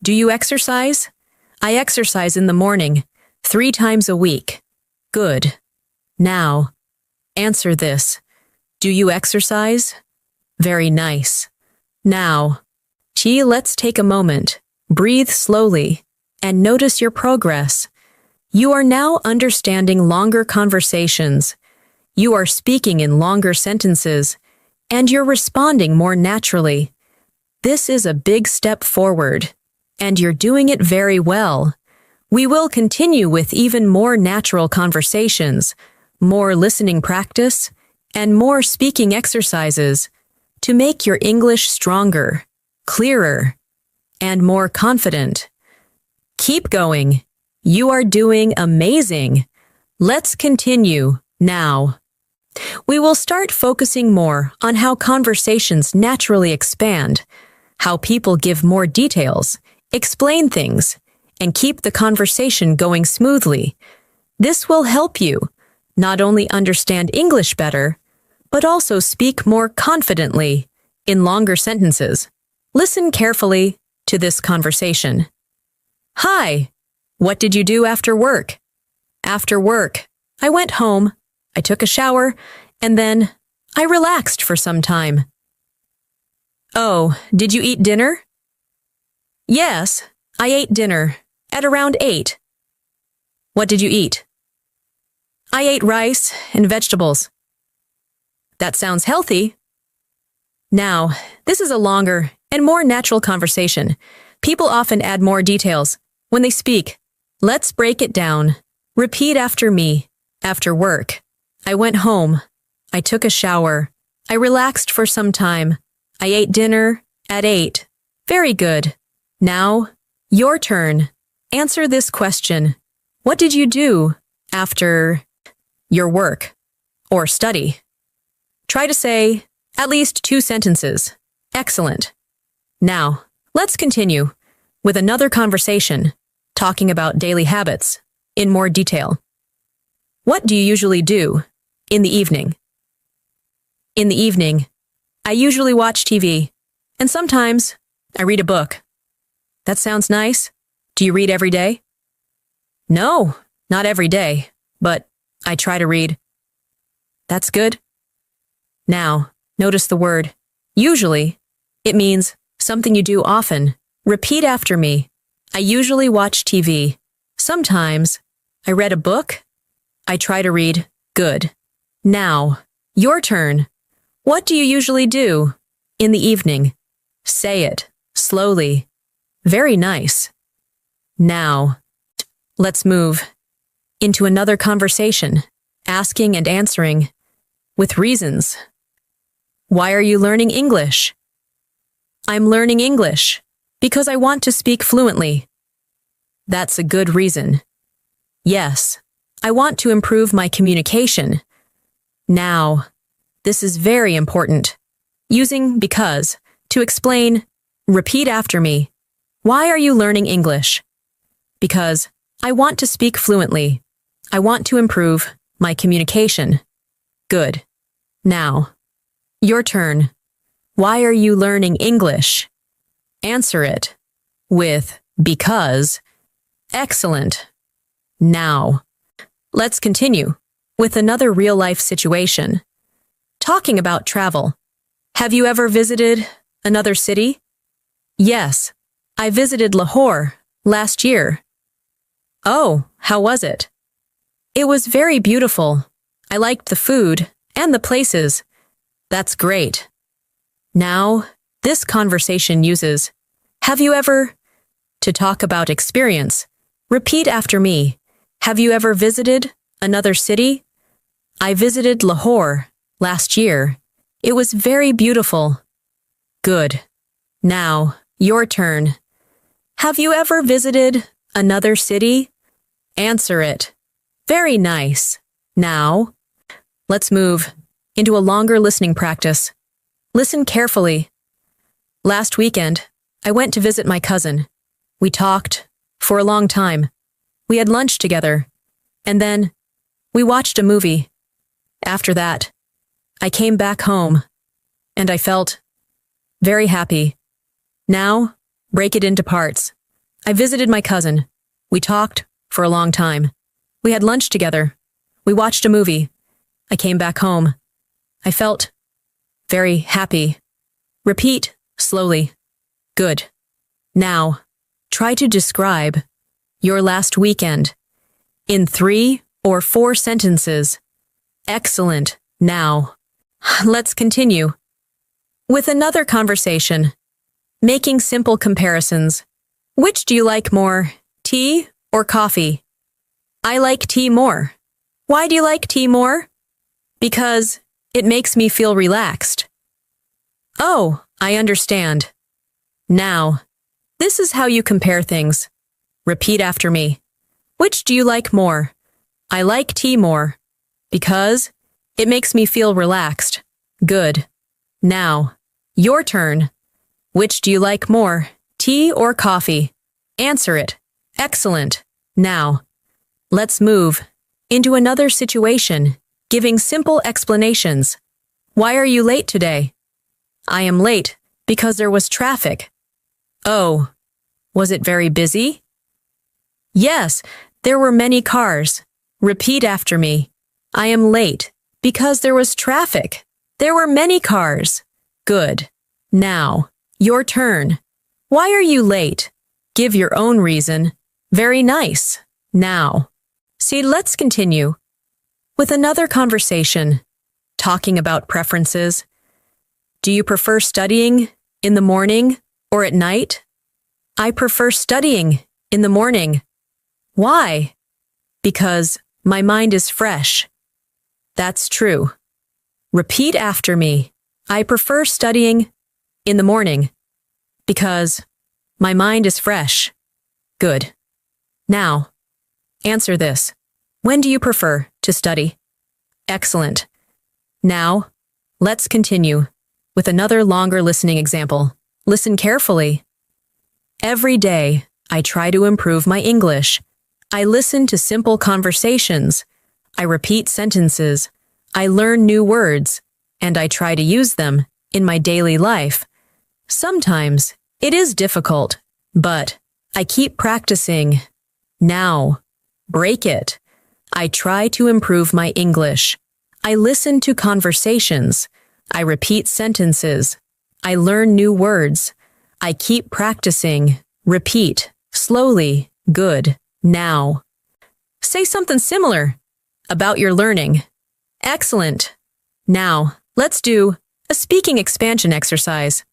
Do you exercise? I exercise in the morning, 3 times a week. Good. Now, answer this. Do you exercise? Very nice. Now, let's take a moment. Breathe slowly and notice your progress. You are now understanding longer conversations. You are speaking in longer sentences, and you're responding more naturally. This is a big step forward, and you're doing it very well. We will continue with even more natural conversations, more listening practice, and more speaking exercises to make your English stronger, clearer, and more confident. Keep going. You are doing amazing. Let's continue now. We will start focusing more on how conversations naturally expand, how people give more details, explain things, and keep the conversation going smoothly. This will help you not only understand English better, but also speak more confidently in longer sentences. Listen carefully to this conversation. Hi, what did you do after work? After work, I went home, I took a shower, and then I relaxed for some time. Oh, did you eat dinner? Yes, I ate dinner at around 8. What did you eat? I ate rice and vegetables. That sounds healthy. Now, this is a longer and more natural conversation. People often add more details when they speak. Let's break it down. Repeat after me. After work, I went home. I took a shower. I relaxed for some time. I ate dinner at 8. Very good. Now, your turn. Answer this question. What did you do after your work or study? Try to say at least 2 sentences. Excellent. Now, let's continue with another conversation. talking about daily habits in more detail. What do you usually do in the evening? In the evening, I usually watch TV, and sometimes I read a book. That sounds nice. Do you read every day? No, not every day, but I try to read. That's good. Now, notice the word usually. It means something you do often. Repeat after me. I usually watch TV. Sometimes I read a book. I try to read. Good. Now, your turn. What do you usually do in the evening? Say it slowly. Very nice. Now, let's move into another conversation, asking and answering with reasons. Why are you learning English? I'm learning English because I want to speak fluently. That's a good reason. Yes, I want to improve my communication. Now, this is very important. Using because to explain, repeat after me. Why are you learning English? Because I want to speak fluently. I want to improve my communication. Good. Now, your turn. Why are you learning English? Answer it with because. Excellent. Now, let's continue with another real-life situation. Talking about travel. Have you ever visited another city? Yes, I visited Lahore last year. Oh, how was it? It was very beautiful. I liked the food and the places. That's great. Now, this conversation uses have you ever to talk about experience. Repeat after me. Have you ever visited another city? I visited Lahore last year. It was very beautiful. Good. Now, your turn. Have you ever visited another city? Answer it. Very nice. Now, let's move into a longer listening practice. Listen carefully. Last weekend, I went to visit my cousin. We talked for a long time. We had lunch together, and then we watched a movie. After that, I came back home, and I felt very happy. Now, break it into parts. I visited my cousin. We talked for a long time. We had lunch together. We watched a movie. I came back home. I felt very happy. Repeat slowly. Good. Now, try to describe your last weekend in 3 or 4 sentences. Excellent. Now, let's continue with another conversation. Making simple comparisons. Which do you like more, tea or coffee? I like tea more. Why do you like tea more? Because it makes me feel relaxed. Oh, I understand. Now, this is how you compare things. Repeat after me. Which do you like more? I like tea more. Because it makes me feel relaxed. Good. Now, your turn. Which do you like more, tea or coffee? Answer it. Excellent. Now, let's move into another situation, giving simple explanations. Why are you late today? I am late because there was traffic. Oh, was it very busy? Yes, there were many cars. Repeat after me. I am late because there was traffic. There were many cars. Good. Now, your turn. Why are you late? Give your own reason. Very nice. Now, see, let's continue with another conversation, talking about preferences. Do you prefer studying in the morning or at night? I prefer studying in the morning. Why? Because my mind is fresh. That's true. Repeat after me. I prefer studying in the morning because my mind is fresh. Good. Now, answer this. When do you prefer to study? Excellent. Now, let's continue with another longer listening example. Listen carefully. Every day, I try to improve my English. I listen to simple conversations. I repeat sentences. I learn new words, and I try to use them in my daily life. Sometimes it is difficult, but I keep practicing. Now, break it. I try to improve my English. I listen to conversations. I repeat sentences. I learn new words. I keep practicing. Repeat. Slowly. Good. Now. Say something similar about your learning. Excellent. Now, let's do a speaking expansion exercise.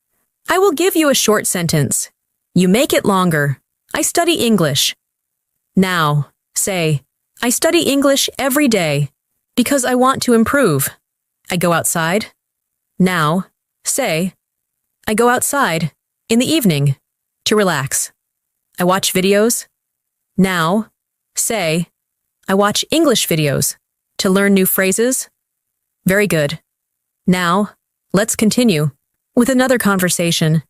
I will give you a short sentence. You make it longer. I study English. Now, say, I study English every day because I want to improve. I go outside. Now, say, I go outside in the evening to relax. I watch videos. Now, say, I watch English videos to learn new phrases. Very good. Now, let's continue with another conversation,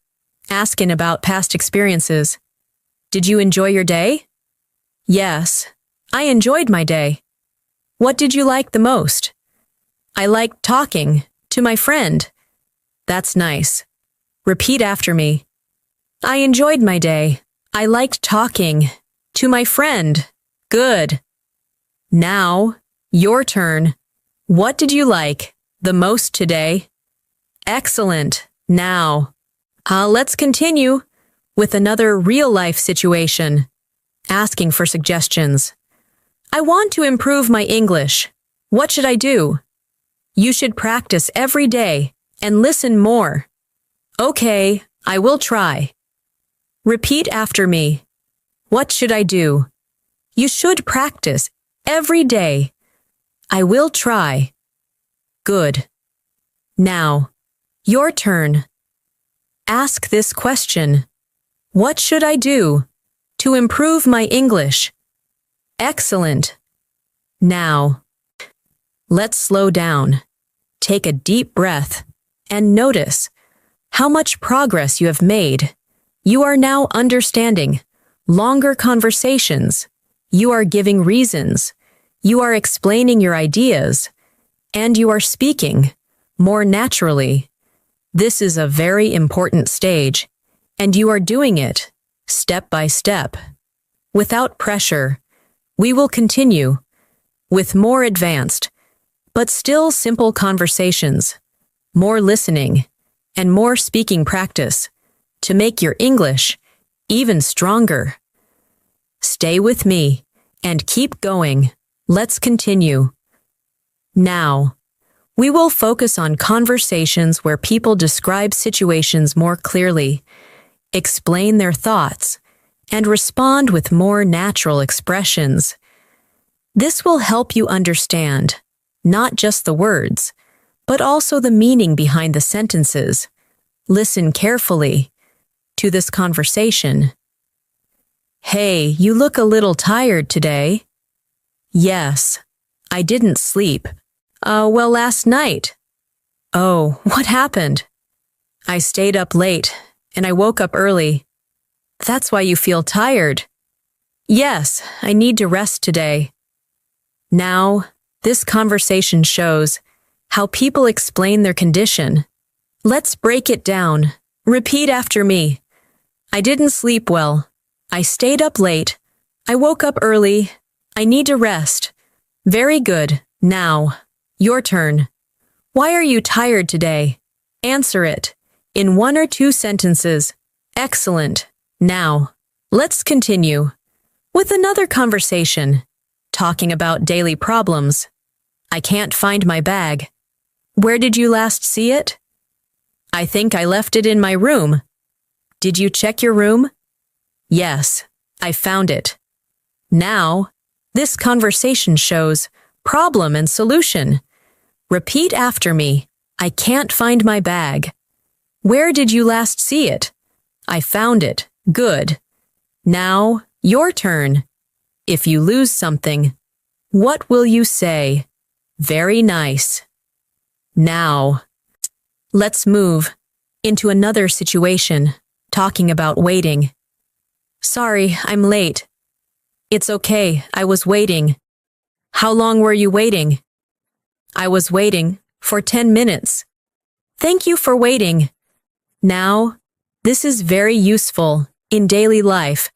asking about past experiences. Did you enjoy your day? Yes, I enjoyed my day. What did you like the most? I liked talking to my friend. That's nice. Repeat after me. I enjoyed my day. I liked talking to my friend. Good. Now, your turn. What did you like the most today? Excellent. Now, let's continue with another real-life situation, asking for suggestions. I want to improve my English. What should I do? You should practice every day and listen more. Okay, I will try. Repeat after me. What should I do? You should practice every day. I will try. Good. Now, your turn. Ask this question. What should I do to improve my English? Excellent. Now, let's slow down. Take a deep breath and notice how much progress you have made. You are now understanding longer conversations. You are giving reasons. You are explaining your ideas. And you are speaking more naturally. This is a very important stage, and you are doing it step by step. Without pressure, we will continue with more advanced, but still simple conversations, more listening, and more speaking practice to make your English even stronger. Stay with me and keep going. Let's continue. Now, we will focus on conversations where people describe situations more clearly, explain their thoughts, and respond with more natural expressions. This will help you understand not just the words, but also the meaning behind the sentences. Listen carefully to this conversation. Hey, you look a little tired today. Yes, I didn't sleep. Well, last night. Oh, what happened? I stayed up late, and I woke up early. That's why you feel tired. Yes, I need to rest today. Now, this conversation shows how people explain their condition. Let's break it down. Repeat after me. I didn't sleep well. I stayed up late. I woke up early. I need to rest. Very good. Now, your turn. Why are you tired today? Answer it in 1 or 2 sentences. Excellent. Now, let's continue with another conversation, talking about daily problems. I can't find my bag. Where did you last see it? I think I left it in my room. Did you check your room? Yes, I found it. Now, this conversation shows problem and solution. Repeat after me. I can't find my bag. Where did you last see it? I found it. Good. Now, your turn. If you lose something, what will you say? Very nice. Now, let's move into another situation, talking about waiting. Sorry, I'm late. It's okay, I was waiting. How long were you waiting? I was waiting for 10 minutes. Thank you for waiting. Now, this is very useful in daily life.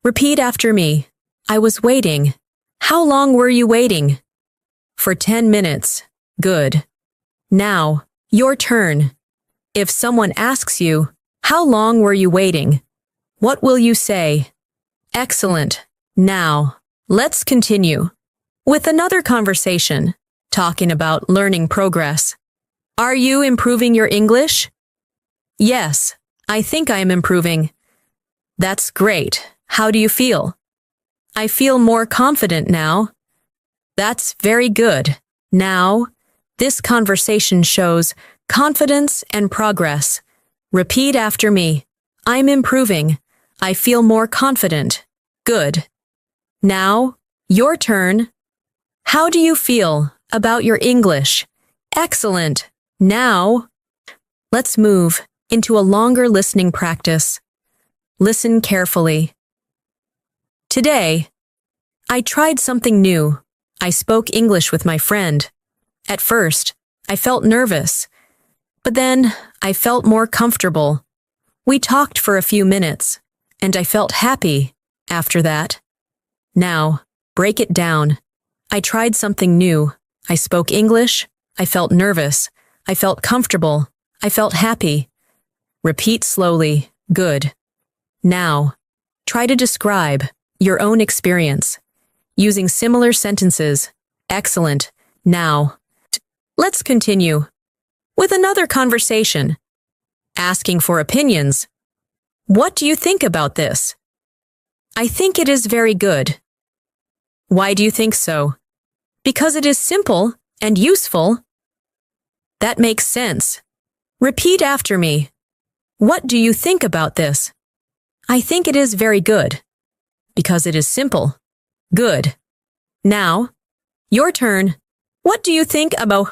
Repeat after me. I was waiting. How long were you waiting? For 10 minutes. Good. Now, your turn. If someone asks you, how long were you waiting? What will you say? Excellent. Now, let's continue with another conversation, talking about learning progress. Are you improving your English? Yes, I think I am improving. That's great. How do you feel? I feel more confident now. That's very good. Now, this conversation shows confidence and progress. Repeat after me. I'm improving. I feel more confident. Good. Now, your turn. How do you feel about your English? Excellent. Now, let's move into a longer listening practice. Listen carefully. Today, I tried something new. I spoke English with my friend. At first, I felt nervous, but then I felt more comfortable. We talked for a few minutes, and I felt happy after that. Now, break it down. I tried something new. I spoke English. I felt nervous. I felt comfortable. I felt happy. Repeat slowly. Good. Now, try to describe your own experience using similar sentences. Excellent. Now, let's continue with another conversation. Asking for opinions. What do you think about this? I think it is very good. Why do you think so? Because it is simple and useful. That makes sense. Repeat after me. What do you think about this? I think it is very good. Because it is simple. Good. Now, your turn. What do you think about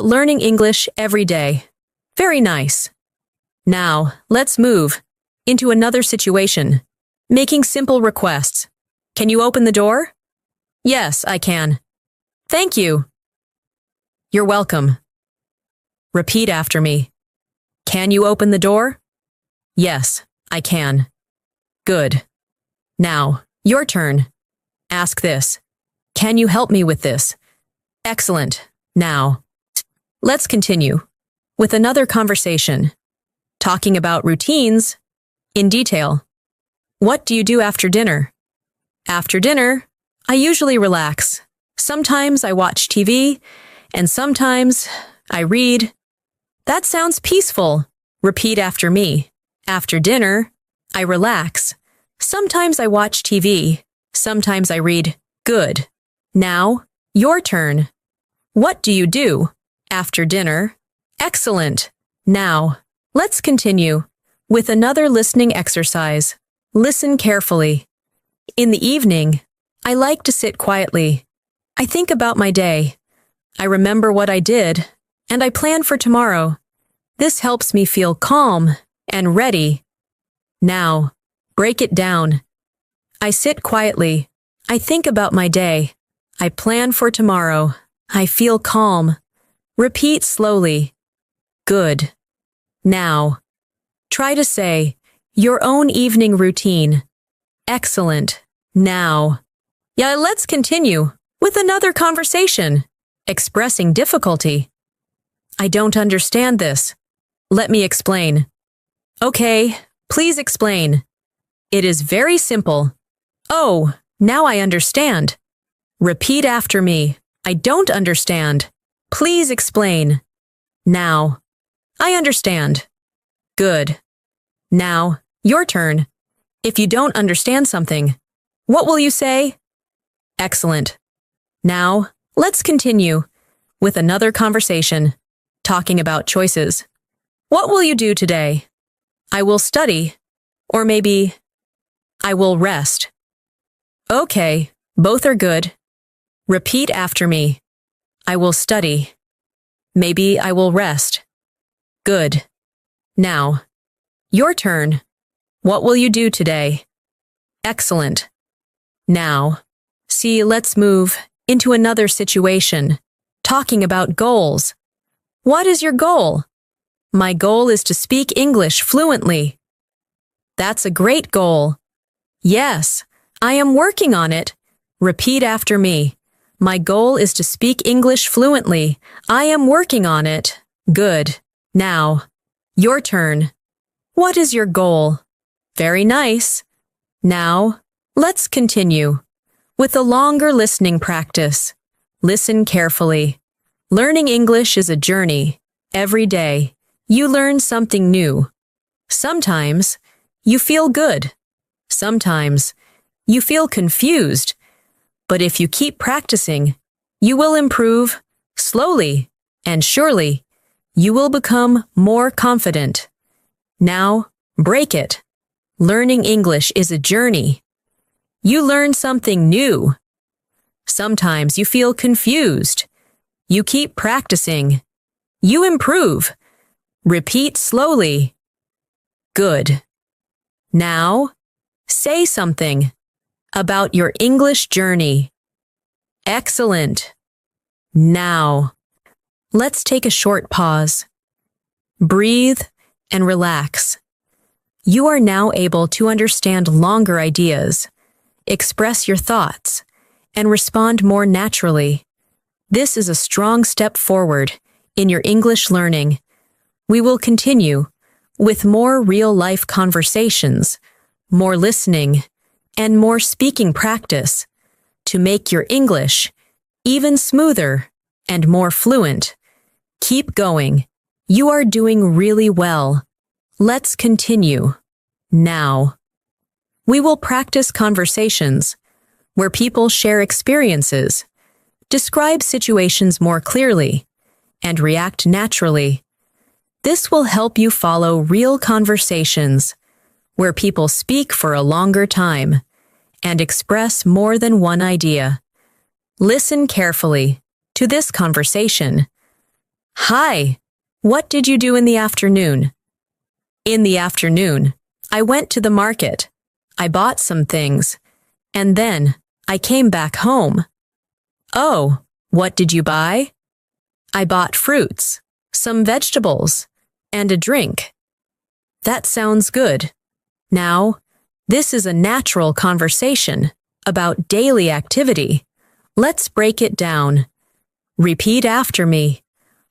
learning English every day? Very nice. Now, let's move into another situation. Making simple requests. Can you open the door? Yes, I can. Thank you. You're welcome. Repeat after me. Can you open the door? Yes, I can. Good. Now, your turn. Ask this. Can you help me with this? Excellent. Now, let's continue with another conversation, talking about routines in detail. What do you do after dinner? After dinner, I usually relax. Sometimes I watch TV, and sometimes I read. That sounds peaceful. Repeat after me. After dinner, I relax. Sometimes I watch TV. Sometimes I read. Good. Now, your turn. What do you do after dinner? Excellent. Now, let's continue with another listening exercise. Listen carefully. In the evening, I like to sit quietly. I think about my day. I remember what I did, and I plan for tomorrow. This helps me feel calm and ready. Now, break it down. I sit quietly. I think about my day. I plan for tomorrow. I feel calm. Repeat slowly. Good. Now, try to say your own evening routine. Excellent. Now, let's continue with another conversation. Expressing difficulty. I don't understand this. Let me explain. Okay, please explain. It is very simple. Oh, now I understand. Repeat after me. I don't understand. Please explain. Now, I understand. Good. Now, your turn. If you don't understand something, what will you say? Excellent. Now, let's continue with another conversation, talking about choices. What will you do today? I will study, or maybe I will rest. Okay, both are good. Repeat after me. I will study. Maybe I will rest. Good. Now, your turn. What will you do today? Excellent. Now, let's move into another situation, talking about goals. What is your goal? My goal is to speak English fluently. That's a great goal. Yes, I am working on it. Repeat after me. My goal is to speak English fluently. I am working on it. Good. Now, your turn. What is your goal? Very nice. Now, let's continue with a longer listening practice. Listen carefully. Learning English is a journey. Every day, you learn something new. Sometimes, you feel good. Sometimes, you feel confused. But if you keep practicing, you will improve slowly and surely. You will become more confident. Now, break it. Learning English is a journey. You learn something new. Sometimes you feel confused. You keep practicing. You improve. Repeat slowly. Good. Now, say something about your English journey. Excellent. Now, let's take a short pause. Breathe and relax. You are now able to understand longer ideas, express your thoughts, and respond more naturally. This is a strong step forward in your English learning. We will continue with more real-life conversations, more listening, and more speaking practice to make your English even smoother and more fluent. Keep going. You are doing really well. Let's continue. Now, we will practice conversations where people share experiences, describe situations more clearly, and react naturally. This will help you follow real conversations where people speak for a longer time and express more than one idea. Listen carefully to this conversation. Hi, what did you do in the afternoon? In the afternoon, I went to the market. I bought some things, and then I came back home. Oh, what did you buy? I bought fruits, some vegetables, and a drink. That sounds good. Now, this is a natural conversation about daily activity. Let's break it down. Repeat after me.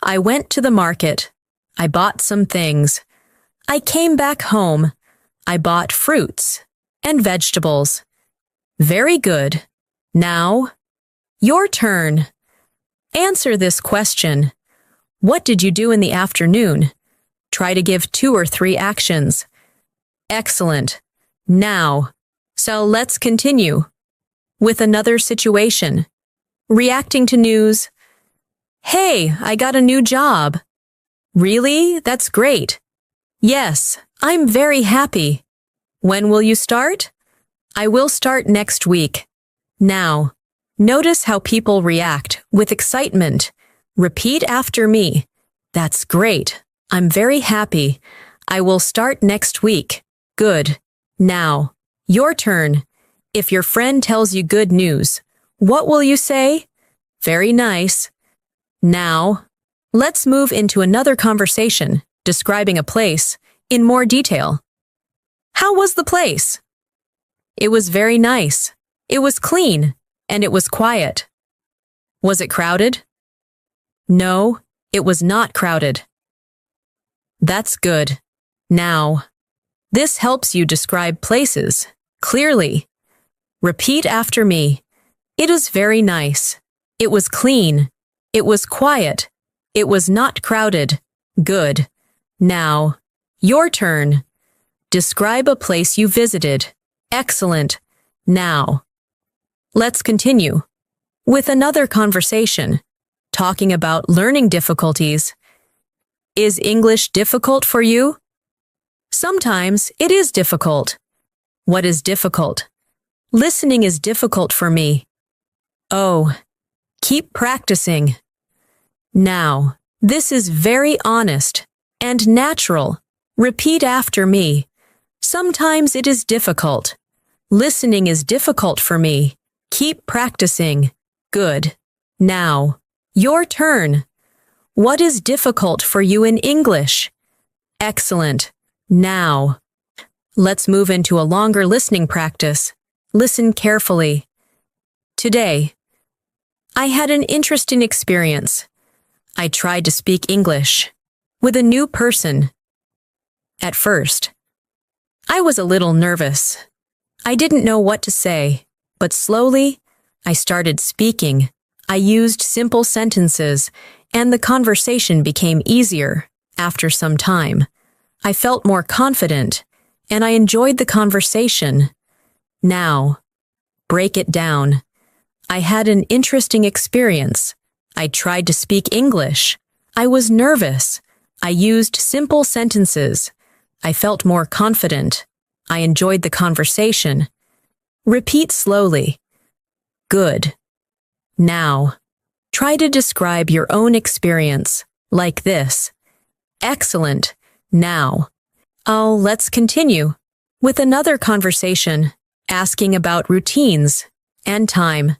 I went to the market. I bought some things. I came back home. I bought fruits and vegetables. Very good. Now, your turn. Answer this question. What did you do in the afternoon? Try to give 2 or 3 actions. Excellent. Now, so let's continue with another situation. Reacting to news. Hey, I got a new job. Really? That's great. Yes, I'm very happy. When will you start? I will start next week. Now, notice how people react with excitement. Repeat after me. That's great. I'm very happy. I will start next week. Good. Now, your turn. If your friend tells you good news, what will you say? Very nice. Now, let's move into another conversation, describing a place in more detail. How was the place? It was very nice. It was clean, and it was quiet. Was it crowded? No, it was not crowded. That's good. Now, this helps you describe places clearly. Repeat after me. It was very nice. It was clean. It was quiet. It was not crowded. Good. Now, your turn. Describe a place you visited. Excellent. Now, let's continue with another conversation, talking about learning difficulties. Is English difficult for you? Sometimes it is difficult. What is difficult? Listening is difficult for me. Oh, keep practicing. Now, this is very honest and natural. Repeat after me. Sometimes it is difficult. Listening is difficult for me. Keep practicing. Good. Now, your turn. What is difficult for you in English? Excellent. Now, let's move into a longer listening practice. Listen carefully. Today, I had an interesting experience. I tried to speak English with a new person. At first, I was a little nervous. I didn't know what to say, but slowly, I started speaking. I used simple sentences, and the conversation became easier. After some time, I felt more confident, and I enjoyed the conversation. Now, break it down. I had an interesting experience. I tried to speak English. I was nervous. I used simple sentences. I felt more confident. I enjoyed the conversation. Repeat slowly. Good. Now, try to describe your own experience like this. Excellent. Now, let's continue with another conversation, asking about routines and time.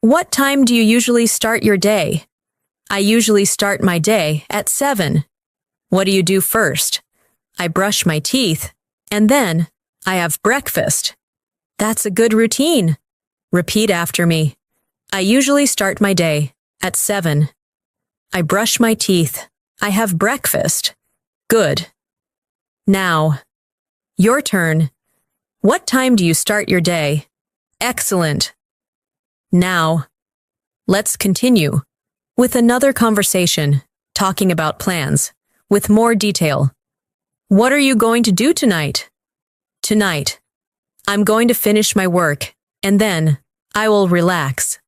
What time do you usually start your day? I usually start my day at 7. What do you do first? I brush my teeth, and then I have breakfast. That's a good routine. Repeat after me. I usually start my day at 7. I brush my teeth. I have breakfast. Good. Now, your turn. What time do you start your day? Excellent. Now, let's continue with another conversation, talking about plans, with more detail. What are you going to do tonight? Tonight, I'm going to finish my work, and then I will relax.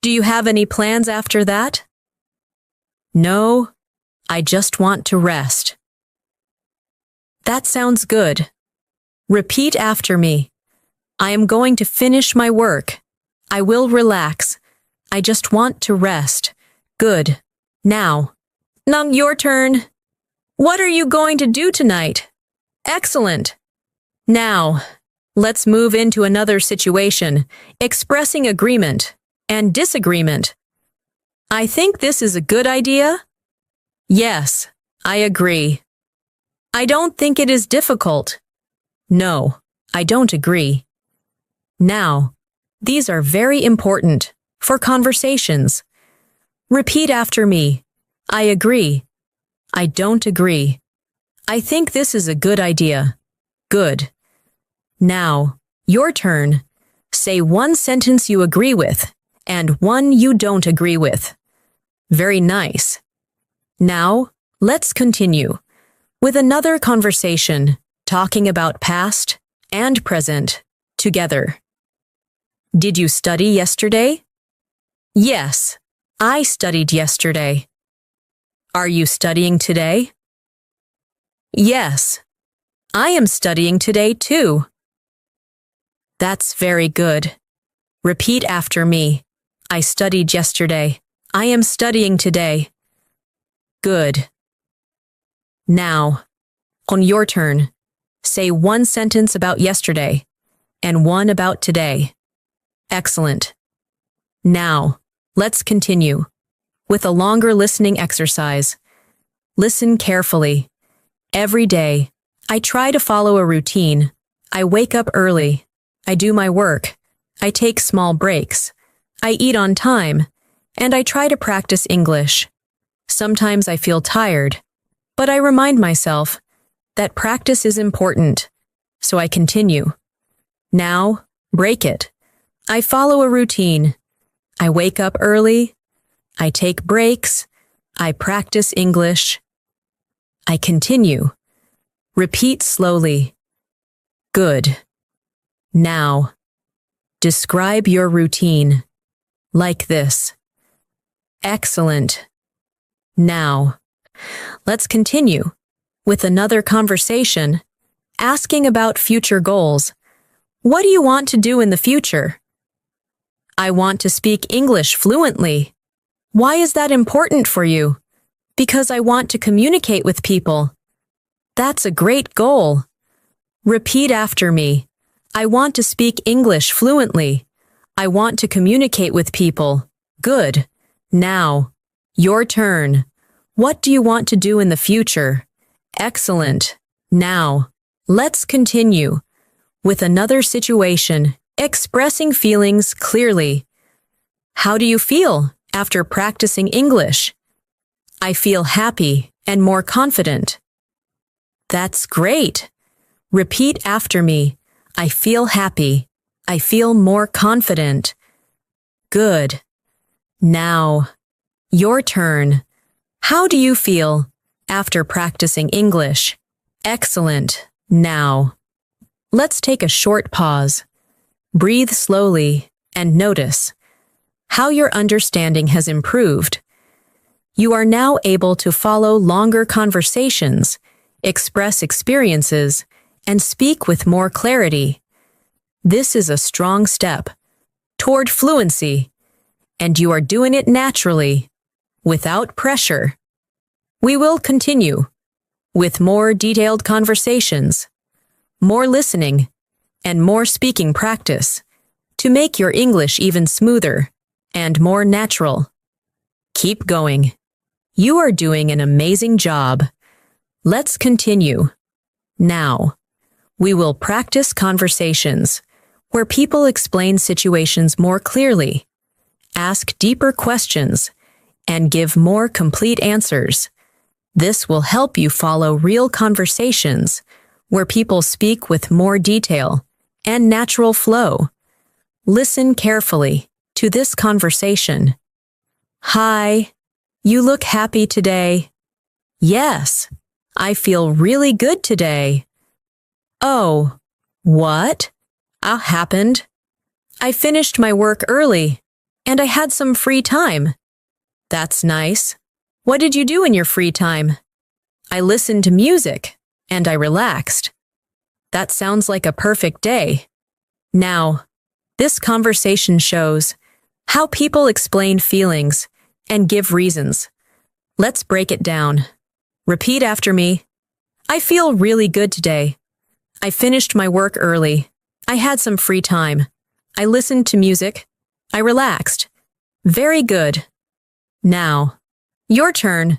Do you have any plans after that? No, I just want to rest. That sounds good. Repeat after me. I am going to finish my work. I will relax. I just want to rest. Good. Now, your turn. What are you going to do tonight? Excellent. Now, let's move into another situation, expressing agreement and disagreement. I think this is a good idea. Yes, I agree. I don't think it is difficult. No, I don't agree. Now, these are very important for conversations. Repeat after me. I agree. I don't agree. I think this is a good idea. Good. Now, your turn. Say one sentence you agree with and one you don't agree with. Very nice. Now, let's continue with another conversation, talking about past and present together. Did you study yesterday? Yes, I studied yesterday. Are you studying today? Yes, I am studying today too. That's very good. Repeat after me. I studied yesterday. I am studying today. Good. Now, on your turn, say one sentence about yesterday and one about today. Excellent. Now, let's continue with a longer listening exercise. Listen carefully. Every day, I try to follow a routine. I wake up early. I do my work. I take small breaks. I eat on time. And I try to practice English. Sometimes I feel tired, but I remind myself that practice is important, so I continue. Now, break it. I follow a routine. I wake up early. I take breaks. I practice English. I continue. Repeat slowly. Good. Now, describe your routine like this. Excellent. Now, let's continue with another conversation, asking about future goals. What do you want to do in the future? I want to speak English fluently. Why is that important for you? Because I want to communicate with people. That's a great goal. Repeat after me. I want to speak English fluently. I want to communicate with people. Good. Now, your turn. What do you want to do in the future? Excellent. Now, let's continue with another situation, expressing feelings clearly. How do you feel after practicing English? I feel happy and more confident. That's great. Repeat after me. I feel happy. I feel more confident. Good. Now, your turn. How do you feel after practicing English? Excellent. Now, let's take a short pause. Breathe slowly and notice how your understanding has improved. You are now able to follow longer conversations, express experiences, and speak with more clarity. This is a strong step toward fluency, and you are doing it naturally, without pressure. We will continue with more detailed conversations, more listening, and more speaking practice to make your English even smoother and more natural. Keep going. You are doing an amazing job. Let's continue. Now, we will practice conversations where people explain situations more clearly, ask deeper questions, and give more complete answers. This will help you follow real conversations where people speak with more detail and natural flow. Listen carefully to this conversation. Hi, you look happy today. Yes, I feel really good today. Oh, what? Happened? I finished my work early, and I had some free time. That's nice. What did you do in your free time? I listened to music, and I relaxed. That sounds like a perfect day. Now, this conversation shows how people explain feelings and give reasons. Let's break it down. Repeat after me. I feel really good today. I finished my work early. I had some free time. I listened to music. I relaxed. Very good. Now, your turn.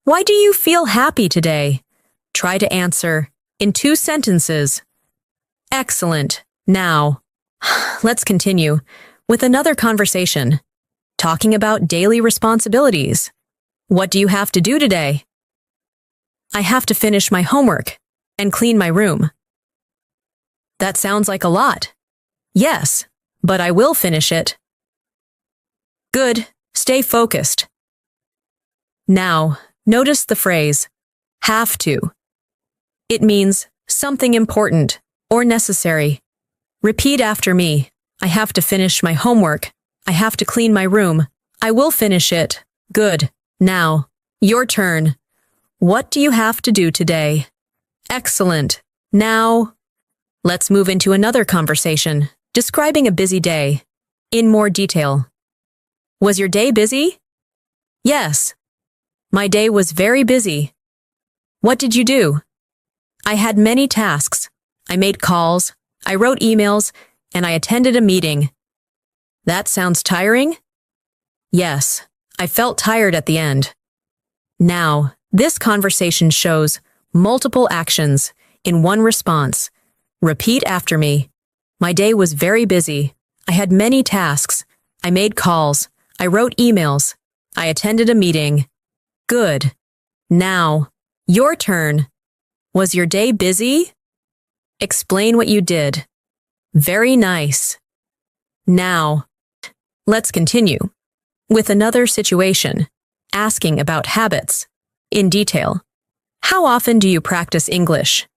Why do you feel happy today? Try to answer in 2 sentences. Excellent. Now, let's continue with another conversation, talking about daily responsibilities. What do you have to do today? I have to finish my homework and clean my room. That sounds like a lot. Yes, but I will finish it. Good. Stay focused. Now, notice the phrase, have to. It means something important or necessary. Repeat after me. I have to finish my homework. I have to clean my room. I will finish it. Good. Now, your turn. What do you have to do today? Excellent. Now, let's move into another conversation, describing a busy day in more detail. Was your day busy? Yes. My day was very busy. What did you do? I had many tasks. I made calls, I wrote emails, and I attended a meeting. That sounds tiring? Yes, I felt tired at the end. Now, this conversation shows multiple actions in one response. Repeat after me. My day was very busy. I had many tasks. I made calls. I wrote emails. I attended a meeting. Good. Now, your turn. Was your day busy? Explain what you did. Very nice. Now, let's continue with another situation, asking about habits in detail. How often do you practice English?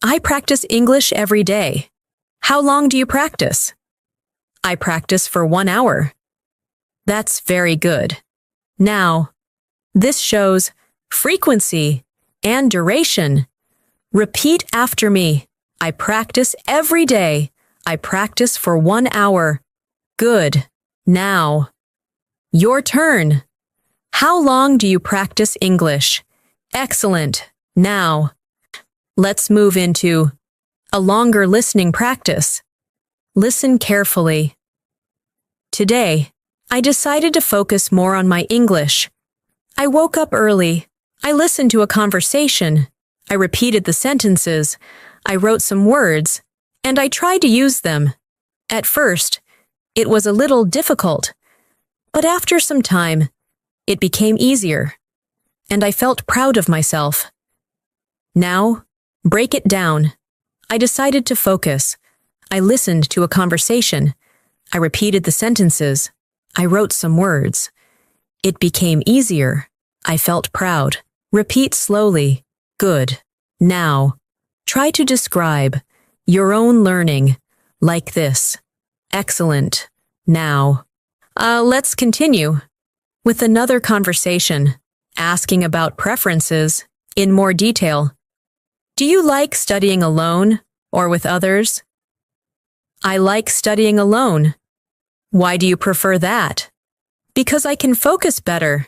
I practice English every day. How long do you practice? I practice for 1 hour. That's very good. Now, this shows frequency and duration. Repeat after me. I practice every day. I practice for 1 hour. Good. Now, your turn. How long do you practice English? Excellent. Now, let's move into A longer listening practice. Listen carefully. Today, I decided to focus more on my English. I woke up early. I listened to a conversation. I repeated the sentences. I wrote some words, and I tried to use them. At first, it was a little difficult, but after some time, it became easier, and I felt proud of myself. Now, break it down. I decided to focus. I listened to a conversation. I repeated the sentences. I wrote some words. It became easier. I felt proud. Repeat slowly. Good. Now, try to describe your own learning like this. Excellent. Now, let's continue with another conversation, asking about preferences in more detail. Do you like studying alone or with others? I like studying alone. Why do you prefer that? Because I can focus better.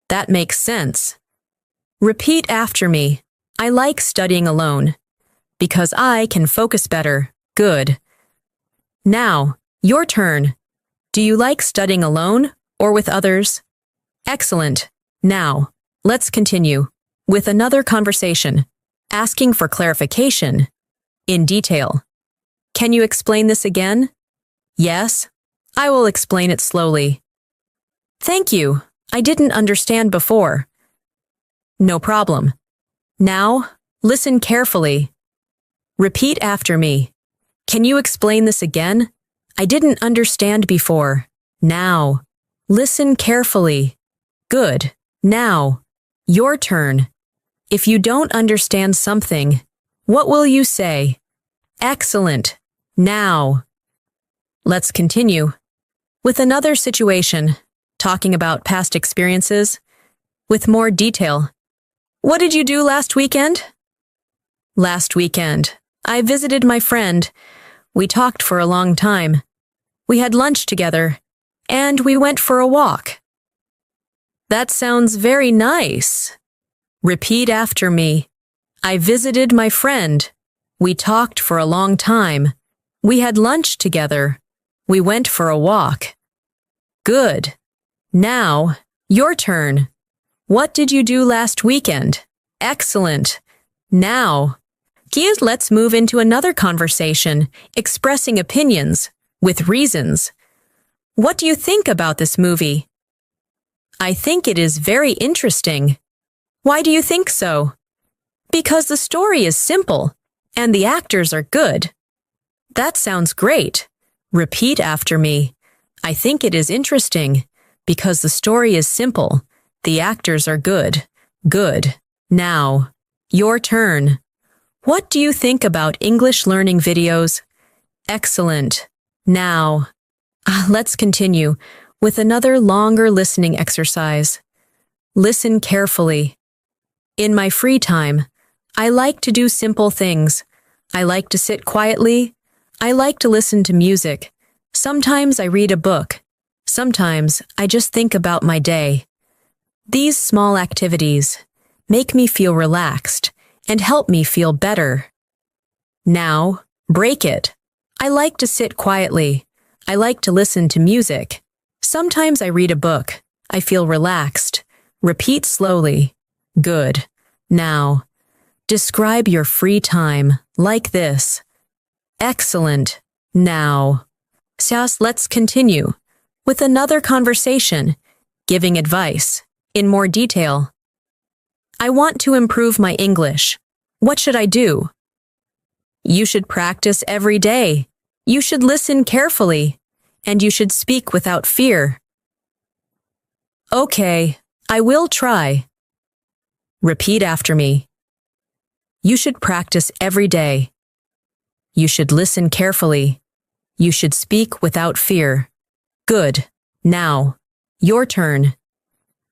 That makes sense. Repeat after me. I like studying alone. Because I can focus better. Good. Now, your turn. Do you like studying alone or with others? Excellent. Now, let's continue with another conversation, asking for clarification in detail. Can you explain this again? Yes, I will explain it slowly. Thank you. I didn't understand before. No problem. Now, listen carefully. Repeat after me. Can you explain this again? I didn't understand before. Now, listen carefully. Good. Now, your turn. If you don't understand something, what will you say? Excellent. Now. Let's continue with another situation, talking about past experiences with more detail. What did you do last weekend? Last weekend, I visited my friend. We talked for a long time. We had lunch together, and we went for a walk. That sounds very nice. Repeat after me. I visited my friend. We talked for a long time. We had lunch together. We went for a walk. Good. Now, your turn. What did you do last weekend? Excellent. Now, let's move into another conversation, expressing opinions with reasons. What do you think about this movie? I think it is very interesting. Why do you think so? Because the story is simple and the actors are good. That sounds great. Repeat after me. I think it is interesting because the story is simple. The actors are good. Good. Now, your turn. What do you think about English learning videos? Excellent. Now, let's continue with another longer listening exercise. Listen carefully. In my free time, I like to do simple things. I like to sit quietly. I like to listen to music. Sometimes I read a book. Sometimes I just think about my day. These small activities make me feel relaxed and help me feel better. Now, break it. I like to sit quietly. I like to listen to music. Sometimes I read a book. I feel relaxed. Repeat slowly. Good. Now, describe your free time like this. Excellent. Now, let's continue with another conversation, giving advice in more detail. I want to improve my English. What should I do? You should practice every day. You should listen carefully, and you should speak without fear. Okay, I will try. Repeat after me. You should practice every day. You should listen carefully. You should speak without fear. Good. Now, your turn.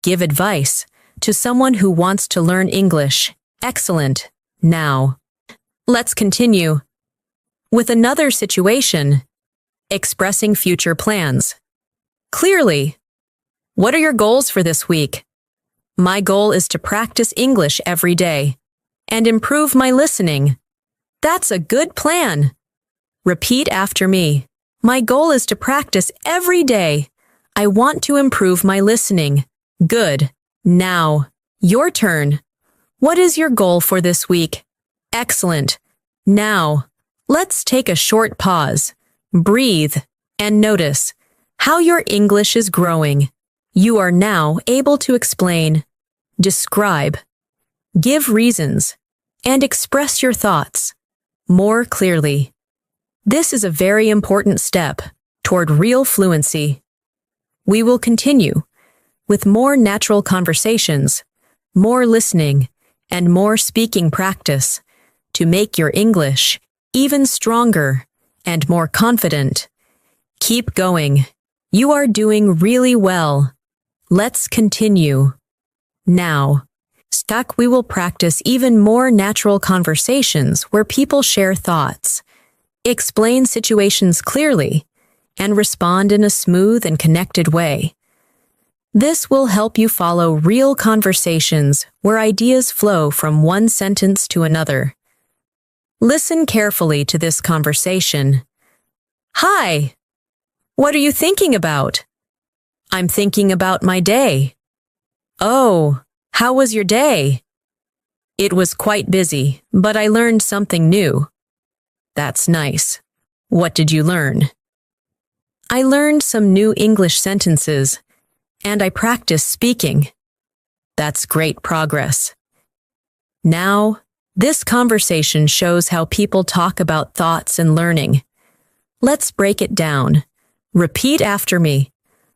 Give advice to someone who wants to learn English. Excellent. Now, let's continue with another situation, expressing future plans. Clearly, what are your goals for this week? My goal is to practice English every day and improve my listening. That's a good plan. Repeat after me. My goal is to practice every day. I want to improve my listening. Good. Now, your turn. What is your goal for this week? Excellent. Now, let's take a short pause. Breathe and notice how your English is growing. You are now able to explain, describe, give reasons, and express your thoughts more clearly. This is a very important step toward real fluency. We will continue with more natural conversations, more listening, and more speaking practice to make your English even stronger and more confident. Keep going. You are doing really well. Let's continue. Now, we will practice even more natural conversations where people share thoughts, explain situations clearly, and respond in a smooth and connected way. This will help you follow real conversations where ideas flow from one sentence to another. Listen carefully to this conversation. Hi. What are you thinking about? I'm thinking about my day. Oh, how was your day? It was quite busy, but I learned something new. That's nice. What did you learn? I learned some new English sentences, and I practiced speaking. That's great progress. Now, this conversation shows how people talk about thoughts and learning. Let's break it down. Repeat after me.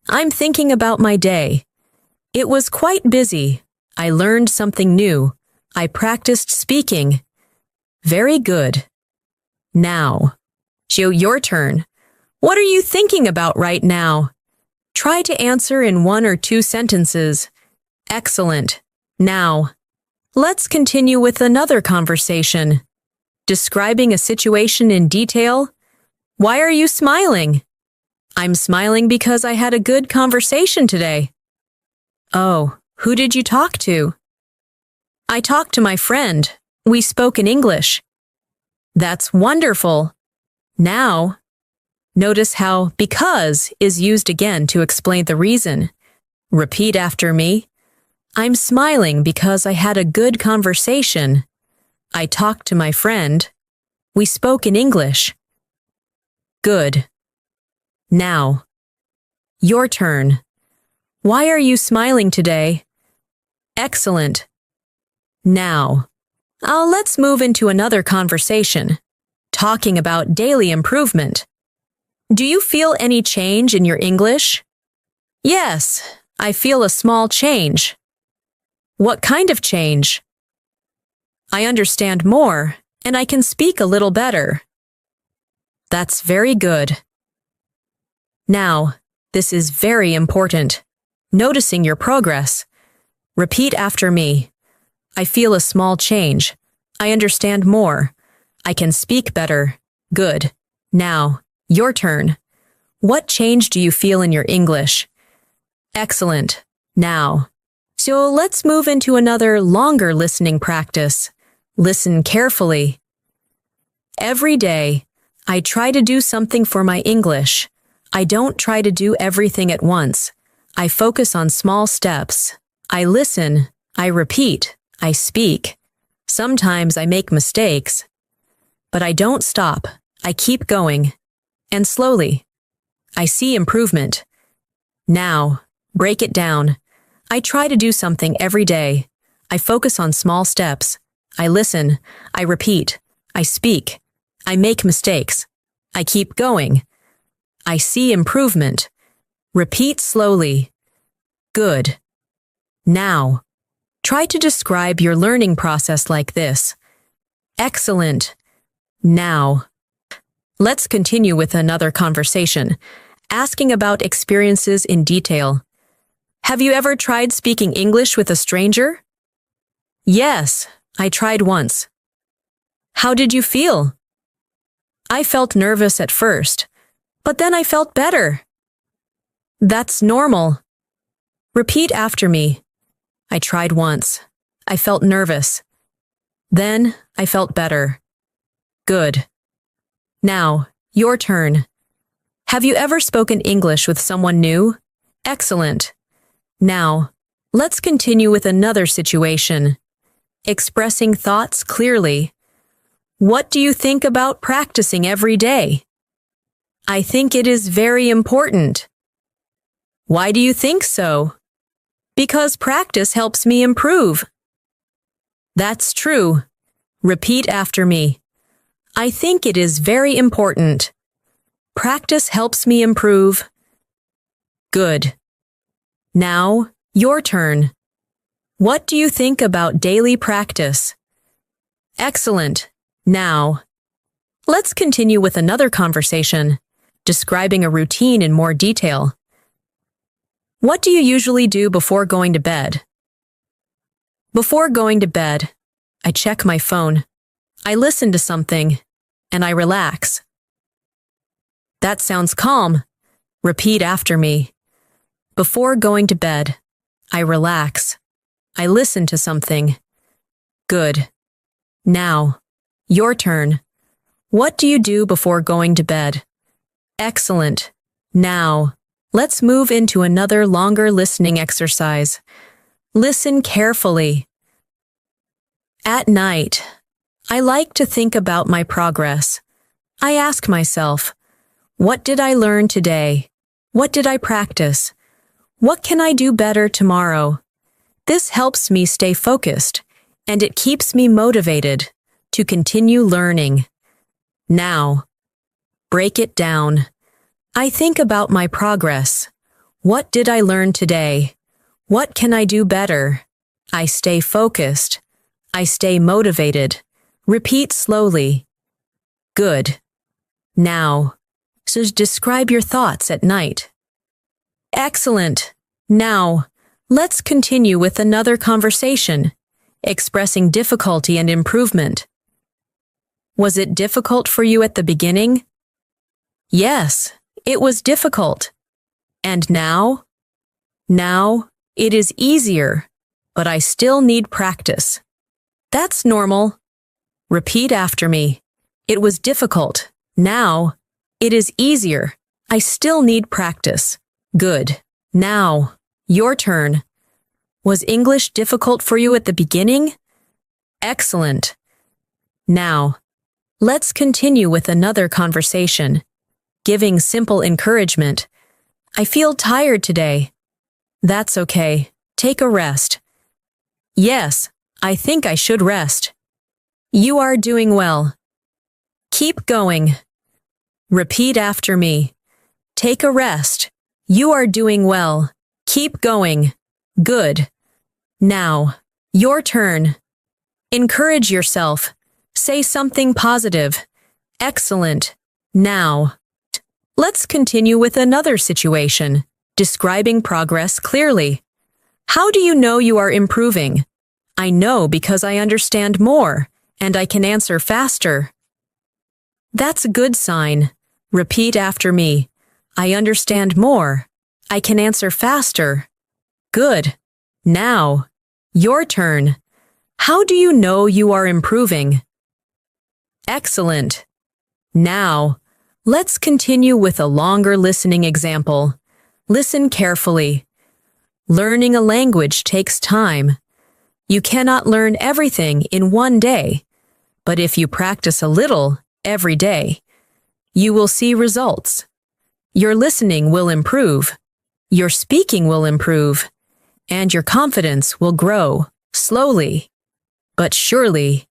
I'm thinking about my day. It was quite busy. I learned something new. I practiced speaking. Very good. Now, Joe, your turn. What are you thinking about right now? Try to answer in 1 or 2 sentences. Excellent. Now, let's continue with another conversation. Describing a situation in detail. Why are you smiling? I'm smiling because I had a good conversation today. Oh, who did you talk to? I talked to my friend. We spoke in English. That's wonderful. Now, notice how because is used again to explain the reason. Repeat after me. I'm smiling because I had a good conversation. I talked to my friend. We spoke in English. Good. Now, your turn. Why are you smiling today? Excellent. Now, let's move into another conversation, talking about daily improvement. Do you feel any change in your English? Yes, I feel a small change. What kind of change? I understand more, and I can speak a little better. That's very good. Now, this is very important. Noticing your progress. Repeat after me. I feel a small change. I understand more. I can speak better. Good. Now, your turn. What change do you feel in your English? Excellent. Now, so let's move into another longer listening practice. Listen carefully. Every day, I try to do something for my English. I don't try to do everything at once. I focus on small steps. I listen. I repeat. I speak. Sometimes I make mistakes. But I don't stop. I keep going. And slowly, I see improvement. Now, break it down. I try to do something every day. I focus on small steps. I listen. I repeat. I speak. I make mistakes. I keep going. I see improvement. Repeat slowly. Good. Now, try to describe your learning process like this. Excellent. Now, let's continue with another conversation, asking about experiences in detail. Have you ever tried speaking English with a stranger? Yes, I tried once. How did you feel? I felt nervous at first, but then I felt better. That's normal. Repeat after me. I tried once. I felt nervous. Then I felt better. Good. Now, your turn. Have you ever spoken English with someone new? Excellent. Now, let's continue with another situation. Expressing thoughts clearly. What do you think about practicing every day? I think it is very important. Why do you think so? Because practice helps me improve. That's true. Repeat after me. I think it is very important. Practice helps me improve. Good. Now, your turn. What do you think about daily practice? Excellent. Now, let's continue with another conversation, describing a routine in more detail. What do you usually do before going to bed? Before going to bed, I check my phone, I listen to something, and I relax. That sounds calm. Repeat after me. Before going to bed, I relax. I listen to something. Good. Now, your turn. What do you do before going to bed? Excellent. Now, let's move into another longer listening exercise. Listen carefully. At night, I like to think about my progress. I ask myself, what did I learn today? What did I practice? What can I do better tomorrow? This helps me stay focused, and it keeps me motivated to continue learning. Now, break it down. I think about my progress. What did I learn today? What can I do better? I stay focused. I stay motivated. Repeat slowly. Good. Now, so describe your thoughts at night. Excellent. Now, let's continue with another conversation, expressing difficulty and improvement. Was it difficult for you at the beginning? Yes, it was difficult. And now? Now, it is easier, but I still need practice. That's normal. Repeat after me. It was difficult. Now, it is easier. I still need practice. Good. Now, your turn. Was English difficult for you at the beginning? Excellent. Now, let's continue with another conversation, giving simple encouragement. I feel tired today. That's okay. Take a rest. Yes, I think I should rest. You are doing well. Keep going. Repeat after me. Take a rest. You are doing well. Keep going. Good. Now, your turn. Encourage yourself. Say something positive. Excellent. Now, let's continue with another situation, describing progress clearly. How do you know you are improving? I know because I understand more, and I can answer faster. That's a good sign. Repeat after me. I understand more. I can answer faster. Good. Now, your turn. How do you know you are improving? Excellent. Now, let's continue with a longer listening example. Listen carefully. Learning a language takes time. You cannot learn everything in one day, but if you practice a little every day, you will see results. Your listening will improve, your speaking will improve, and your confidence will grow slowly, but surely.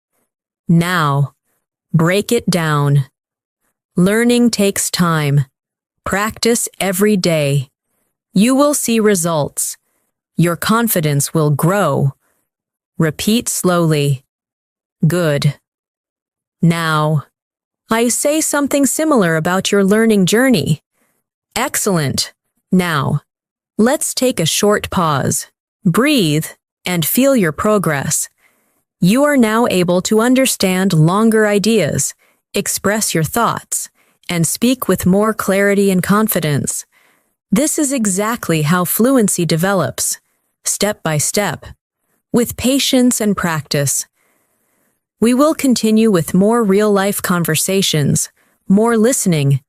Now, break it down. Learning takes time. Practice every day. You will see results. Your confidence will grow. Repeat slowly. Good. Now, I say something similar about your learning journey. Excellent. Now, let's take a short pause. Breathe and feel your progress. You are now able to understand longer ideas, express your thoughts, and speak with more clarity and confidence. This is exactly how fluency develops, step by step, with patience and practice. We will continue with more real-life conversations, more listening,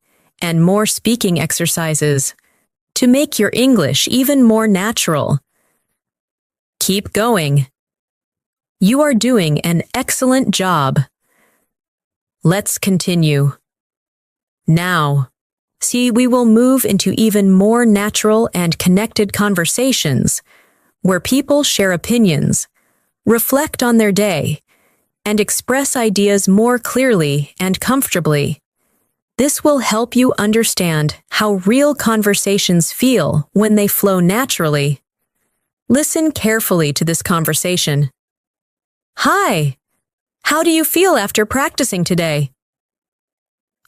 and more speaking exercises to make your English even more natural. Keep going. You are doing an excellent job. Let's continue. Now, we will move into even more natural and connected conversations where people share opinions, reflect on their day, and express ideas more clearly and comfortably. This will help you understand how real conversations feel when they flow naturally. Listen carefully to this conversation. Hi, how do you feel after practicing today?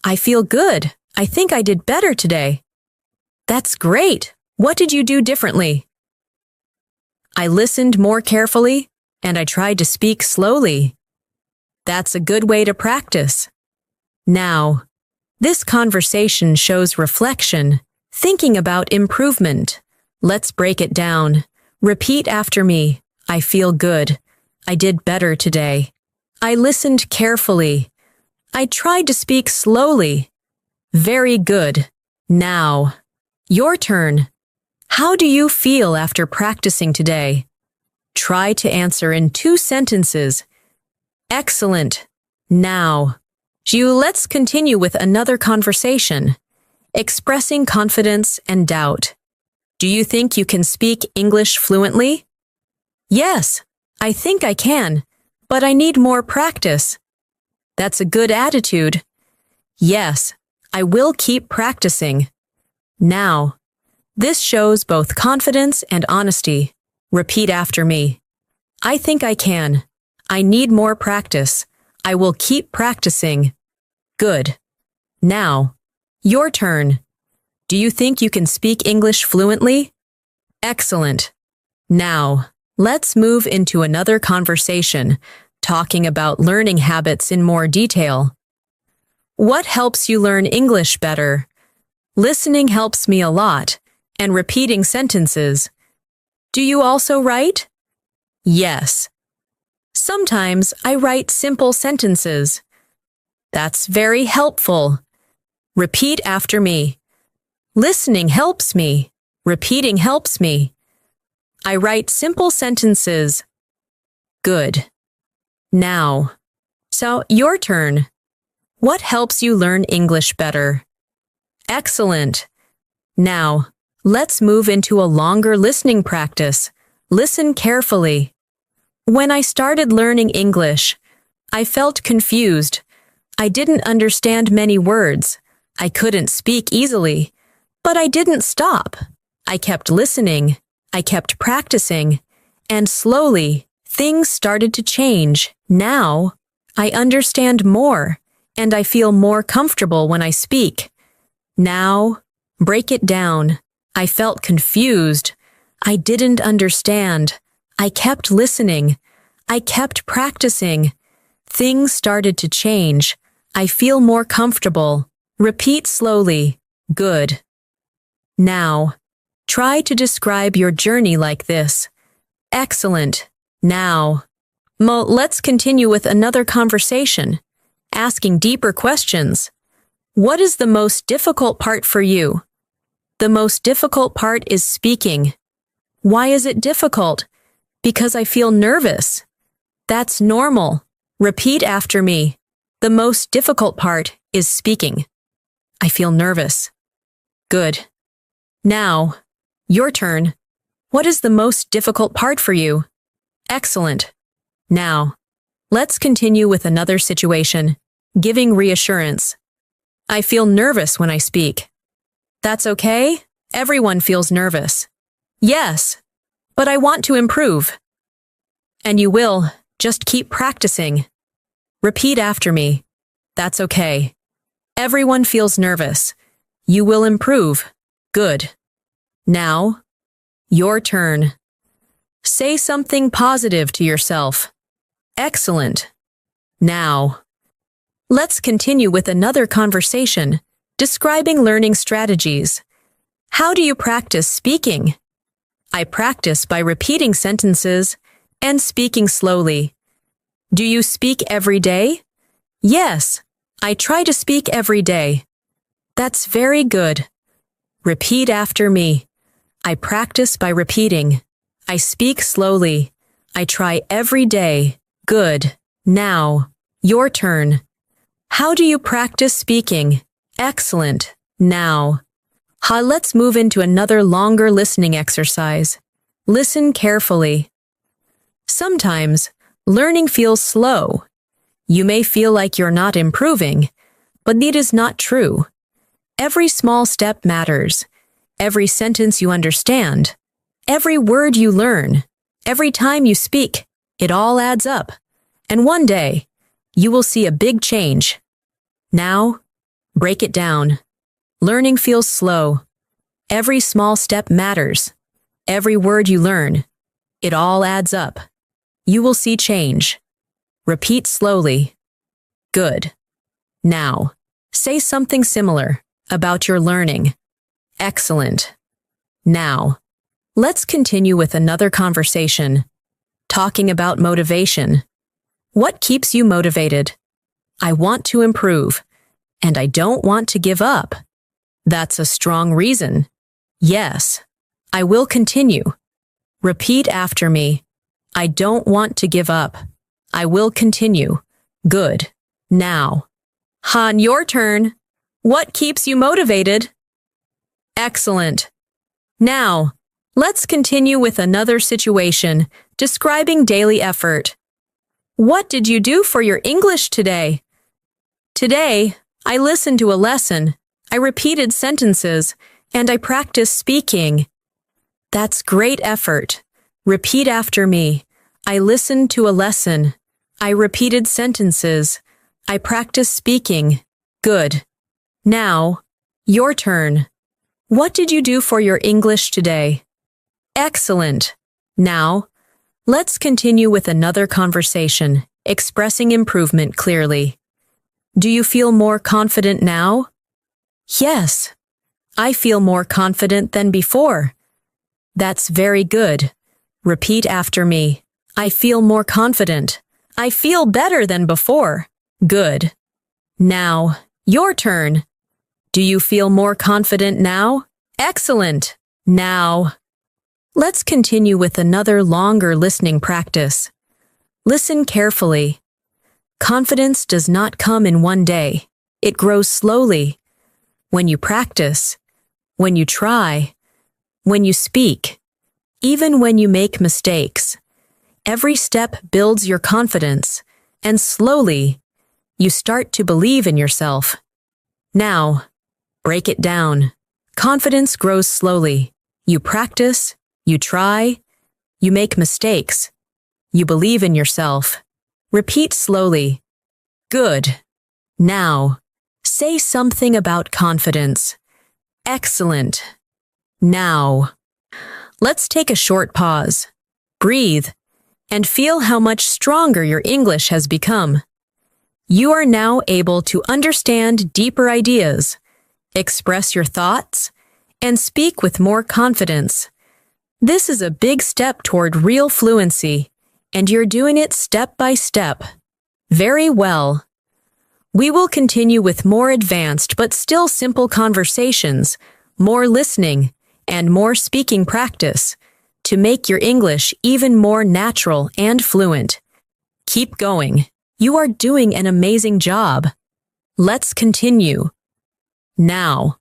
I feel good. I think I did better today. That's great. What did you do differently? I listened more carefully, and I tried to speak slowly. That's a good way to practice. Now, this conversation shows reflection, thinking about improvement. Let's break it down. Repeat after me. I feel good. I did better today. I listened carefully. I tried to speak slowly. Very good. Now, your turn. How do you feel after practicing today? Try to answer in 2 sentences. Excellent. Now, let's continue with another conversation. Expressing confidence and doubt. Do you think you can speak English fluently? Yes, I think I can, but I need more practice. That's a good attitude. Yes, I will keep practicing. Now, this shows both confidence and honesty. Repeat after me. I think I can. I need more practice. I will keep practicing. Good. Now, your turn. Do you think you can speak English fluently? Excellent. Now, let's move into another conversation, talking about learning habits in more detail. What helps you learn English better? Listening helps me a lot, and repeating sentences. Do you also write? Yes. Sometimes I write simple sentences. That's very helpful. Repeat after me. Listening helps me. Repeating helps me. I write simple sentences. Good. Now, your turn. What helps you learn English better? Excellent. Now, let's move into a longer listening practice. Listen carefully. When I started learning English, I felt confused. I didn't understand many words. I couldn't speak easily. But I didn't stop. I kept listening. I kept practicing. And slowly, things started to change. Now, I understand more, and I feel more comfortable when I speak. Now, break it down. I felt confused. I didn't understand. I kept listening. I kept practicing. Things started to change. I feel more comfortable. Repeat slowly. Good. Now, try to describe your journey like this. Excellent. Now, let's continue with another conversation, asking deeper questions. What is the most difficult part for you? The most difficult part is speaking. Why is it difficult? Because I feel nervous. That's normal. Repeat after me. The most difficult part is speaking. I feel nervous. Good. Now, your turn. What is the most difficult part for you? Excellent. Now, let's continue with another situation, giving reassurance. I feel nervous when I speak. That's okay. Everyone feels nervous. Yes, but I want to improve. And you will. Just keep practicing. Repeat after me. That's okay. Everyone feels nervous. You will improve. Good. Now, your turn. Say something positive to yourself. Excellent. Now, let's continue with another conversation, describing learning strategies. How do you practice speaking? I practice by repeating sentences and speaking slowly. Do you speak every day? Yes, I try to speak every day. That's very good. Repeat after me. I practice by repeating. I speak slowly. I try every day. Good. Now, your turn. How do you practice speaking? Excellent. Now. Let's move into another longer listening exercise. Listen carefully. Sometimes, learning feels slow. You may feel like you're not improving, but it is not true. Every small step matters. Every sentence you understand. Every word you learn. Every time you speak. It all adds up. And one day, you will see a big change. Now, break it down. Learning feels slow. Every small step matters. Every word you learn. It all adds up. You will see change. Repeat slowly. Good. Now, say something similar about your learning. Excellent. Now, let's continue with another conversation. Talking about motivation. What keeps you motivated? I want to improve, and I don't want to give up. That's a strong reason. Yes, I will continue. Repeat after me. I don't want to give up. I will continue. Good. Now. Han, your turn. What keeps you motivated? Excellent. Now, let's continue with another situation, describing daily effort. What did you do for your English today? Today, I listened to a lesson, I repeated sentences, and I practiced speaking. That's great effort. Repeat after me. I listened to a lesson. I repeated sentences. I practiced speaking. Good. Now, your turn. What did you do for your English today? Excellent. Now, let's continue with another conversation, expressing improvement clearly. Do you feel more confident now? Yes. I feel more confident than before. That's very good. Repeat after me. I feel more confident. I feel better than before. Good. Now, your turn. Do you feel more confident now? Excellent. Now, let's continue with another longer listening practice. Listen carefully. Confidence does not come in one day. It grows slowly. When you practice, when you try, when you speak, even when you make mistakes. Every step builds your confidence, and slowly, you start to believe in yourself. Now, break it down. Confidence grows slowly. You practice, you try, you make mistakes. You believe in yourself. Repeat slowly. Good. Now, say something about confidence. Excellent. Now, let's take a short pause. Breathe, and feel how much stronger your English has become. You are now able to understand deeper ideas, express your thoughts, and speak with more confidence. This is a big step toward real fluency, and you're doing it step by step. Very well. We will continue with more advanced but still simple conversations, more listening, and more speaking practice to make your English even more natural and fluent. Keep going. You are doing an amazing job. Let's continue. Now,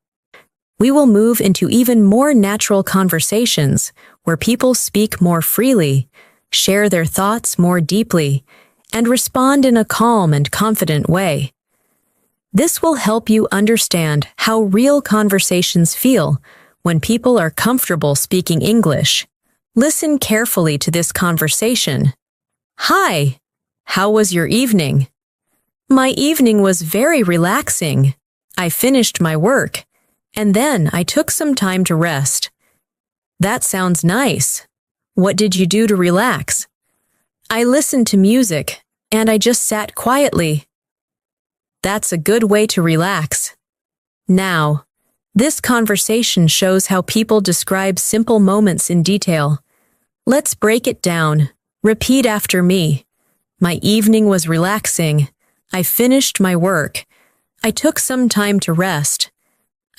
we will move into even more natural conversations where people speak more freely, share their thoughts more deeply, and respond in a calm and confident way. This will help you understand how real conversations feel when people are comfortable speaking English. Listen carefully to this conversation. Hi, how was your evening? My evening was very relaxing. I finished my work, and then I took some time to rest. That sounds nice. What did you do to relax? I listened to music, and I just sat quietly. That's a good way to relax. Now, this conversation shows how people describe simple moments in detail. Let's break it down. Repeat after me. My evening was relaxing. I finished my work. I took some time to rest.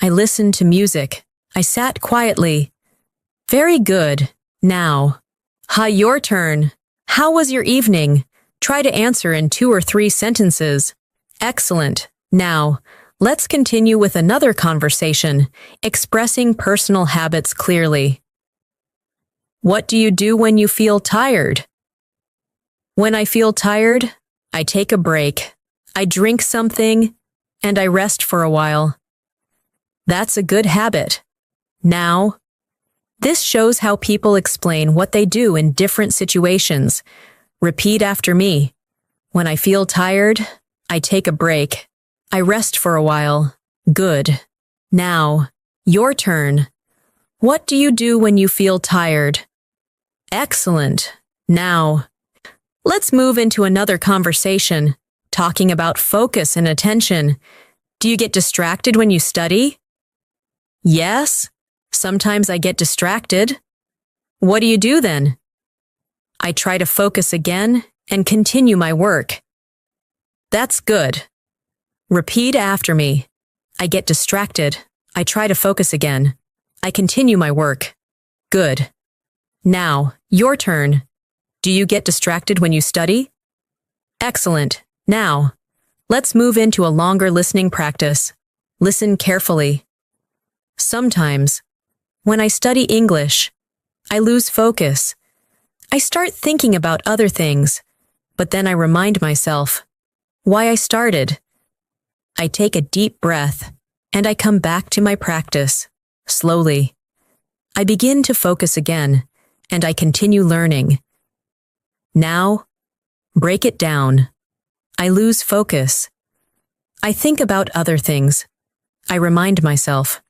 I listened to music. I sat quietly. Very good. Now. Your turn. How was your evening? Try to answer in 2 or 3 sentences. Excellent. Now, let's continue with another conversation, expressing personal habits clearly. What do you do when you feel tired? When I feel tired, I take a break. I drink something, and I rest for a while. That's a good habit. Now, this shows how people explain what they do in different situations. Repeat after me. When I feel tired, I take a break. I rest for a while. Good. Now, your turn. What do you do when you feel tired? Excellent. Now, let's move into another conversation, talking about focus and attention. Do you get distracted when you study? Yes. Sometimes I get distracted. What do you do then? I try to focus again and continue my work. That's good. Repeat after me. I get distracted. I try to focus again. I continue my work. Good. Now, your turn. Do you get distracted when you study? Excellent. Now, let's move into a longer listening practice. Listen carefully. Sometimes, when I study English, I lose focus. I start thinking about other things, but then I remind myself why I started. I take a deep breath, and I come back to my practice, slowly. I begin to focus again, and I continue learning. Now, break it down. I lose focus. I think about other things. I remind myself.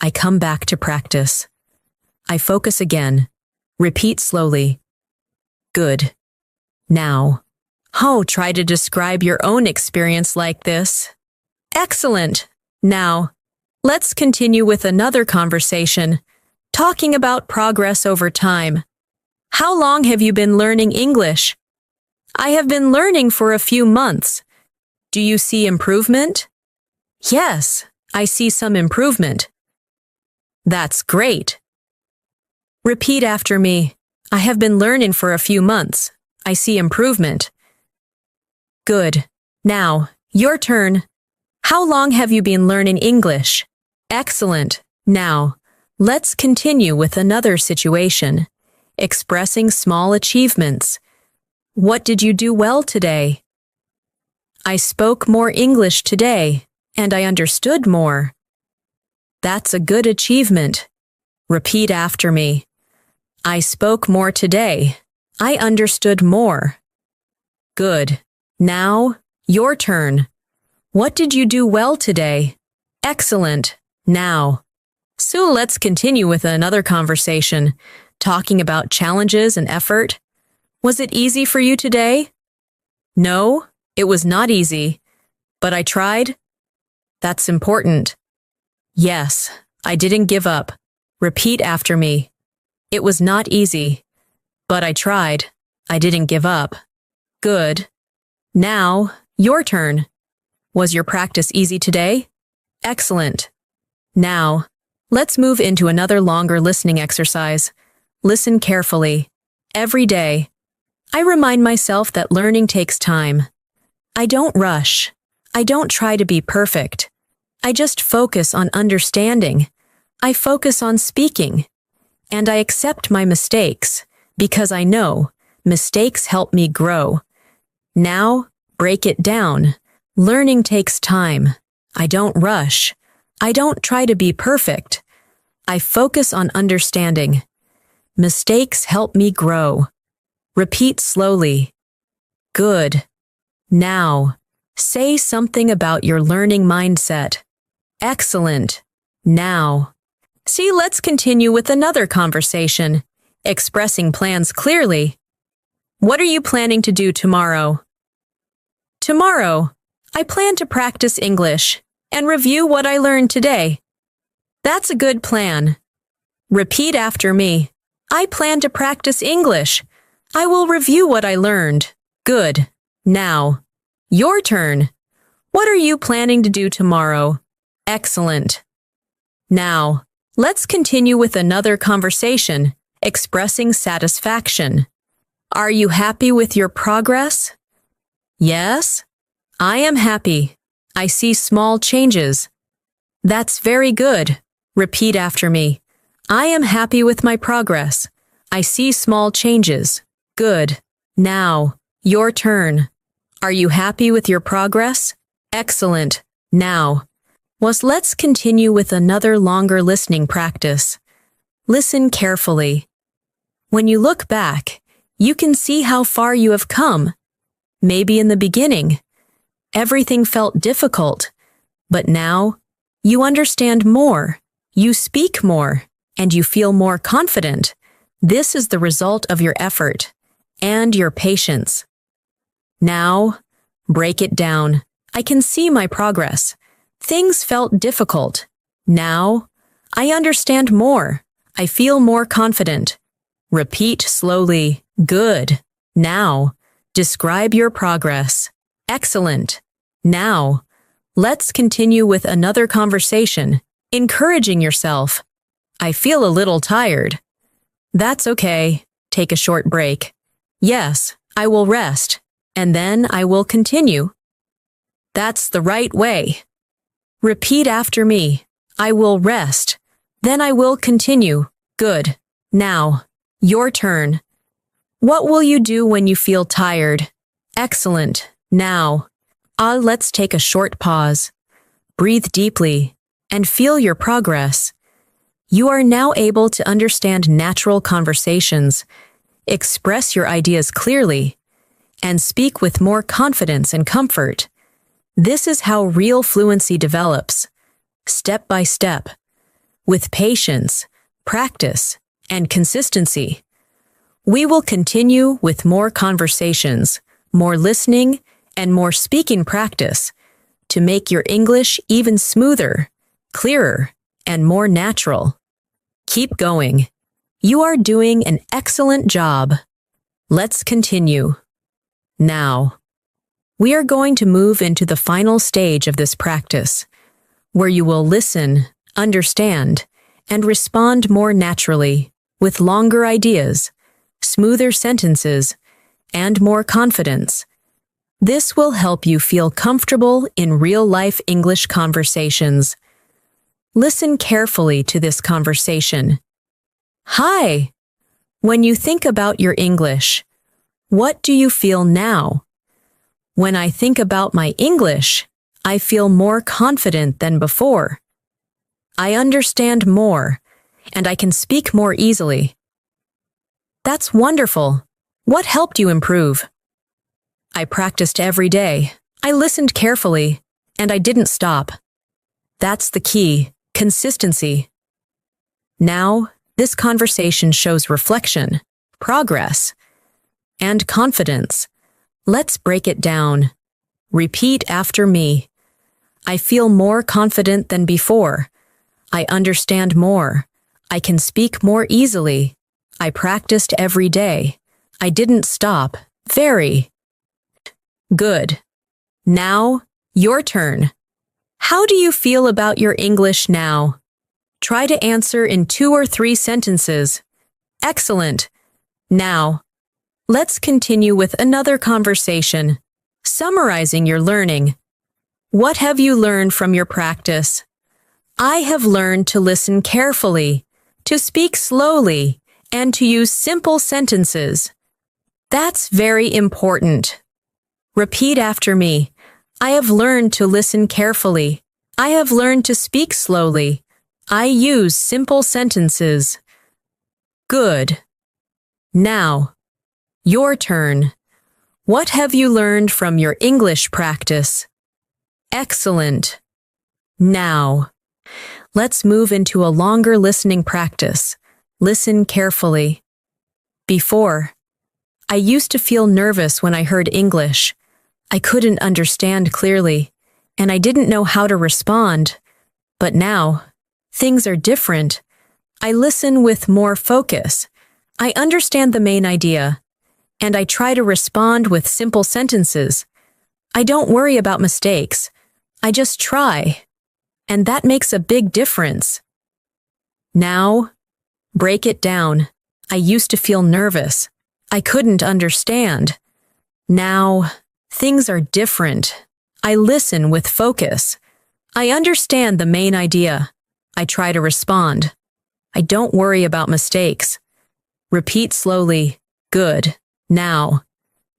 I come back to practice. I focus again. Repeat slowly. Good. Now. Try to describe your own experience like this. Excellent. Now, let's continue with another conversation, talking about progress over time. How long have you been learning English? I have been learning for a few months. Do you see improvement? Yes, I see some improvement. That's great. Repeat after me. I have been learning for a few months. I see improvement. Good. Now, your turn. How long have you been learning English? Excellent. Now, let's continue with another situation, expressing small achievements. What did you do well today? I spoke more English today, and I understood more. That's a good achievement. Repeat after me. I spoke more today. I understood more. Good. Now, your turn. What did you do well today? Excellent. Now. So let's continue with another conversation, talking about challenges and effort. Was it easy for you today? No, it was not easy, but I tried. That's important. Yes, I didn't give up. Repeat after me. It was not easy, but I tried. I didn't give up. Good. Now, your turn. Was your practice easy today? Excellent. Now, let's move into another longer listening exercise. Listen carefully. Every day, I remind myself that learning takes time. I don't rush. I don't try to be perfect. I just focus on understanding. I focus on speaking. And I accept my mistakes because I know mistakes help me grow. Now, break it down. Learning takes time. I don't rush. I don't try to be perfect. I focus on understanding. Mistakes help me grow. Repeat slowly. Good. Now, say something about your learning mindset. Excellent. Now. See, let's continue with another conversation, expressing plans clearly. What are you planning to do tomorrow? Tomorrow, I plan to practice English and review what I learned today. That's a good plan. Repeat after me. I plan to practice English. I will review what I learned. Good. Now, your turn. What are you planning to do tomorrow? Excellent. Now, let's continue with another conversation, expressing satisfaction. Are you happy with your progress? Yes, I am happy. I see small changes. That's very good. Repeat after me. I am happy with my progress. I see small changes. Good. Now, your turn. Are you happy with your progress? Excellent. Now, let's continue with another longer listening practice. Listen carefully. When you look back, you can see how far you have come. Maybe in the beginning, everything felt difficult, but now you understand more, you speak more, and you feel more confident. This is the result of your effort and your patience. Now, break it down. I can see my progress. Things felt difficult. Now, I understand more. I feel more confident. Repeat slowly. Good. Now, describe your progress. Excellent. Now, let's continue with another conversation, encouraging yourself. I feel a little tired. That's okay. Take a short break. Yes, I will rest, and then I will continue. That's the right way. Repeat after me. I will rest, then I will continue. Good. Now, your turn. What will you do when you feel tired? Excellent. Now, let's take a short pause. Breathe deeply and feel your progress. You are now able to understand natural conversations, express your ideas clearly, and speak with more confidence and comfort. This is how real fluency develops, step by step, with patience, practice, and consistency. We will continue with more conversations, more listening, and more speaking practice to make your English even smoother, clearer, and more natural. Keep going. You are doing an excellent job. Let's continue. Now, we are going to move into the final stage of this practice, where you will listen, understand, and respond more naturally, with longer ideas, smoother sentences, and more confidence. This will help you feel comfortable in real-life English conversations. Listen carefully to this conversation. Hi! When you think about your English, what do you feel now? When I think about my English, I feel more confident than before. I understand more, and I can speak more easily. That's wonderful. What helped you improve? I practiced every day. I listened carefully, and I didn't stop. That's the key, consistency. Now, this conversation shows reflection, progress, and confidence. Let's break it down. Repeat after me. I feel more confident than before. I understand more. I can speak more easily. I practiced every day. I didn't stop. Very good. Now, your turn. How do you feel about your English now? Try to answer in 2 or 3 sentences. Excellent. Now, let's continue with another conversation, summarizing your learning. What have you learned from your practice? I have learned to listen carefully, to speak slowly, and to use simple sentences. That's very important. Repeat after me. I have learned to listen carefully. I have learned to speak slowly. I use simple sentences. Good. Now, your turn. What have you learned from your English practice? Excellent. Now, let's move into a longer listening practice. Listen carefully. Before, I used to feel nervous when I heard English. I couldn't understand clearly, and I didn't know how to respond. But now, things are different. I listen with more focus. I understand the main idea, and I try to respond with simple sentences. I don't worry about mistakes. I just try. And that makes a big difference. Now, break it down. I used to feel nervous. I couldn't understand. Now, things are different. I listen with focus. I understand the main idea. I try to respond. I don't worry about mistakes. Repeat slowly. Good. Now.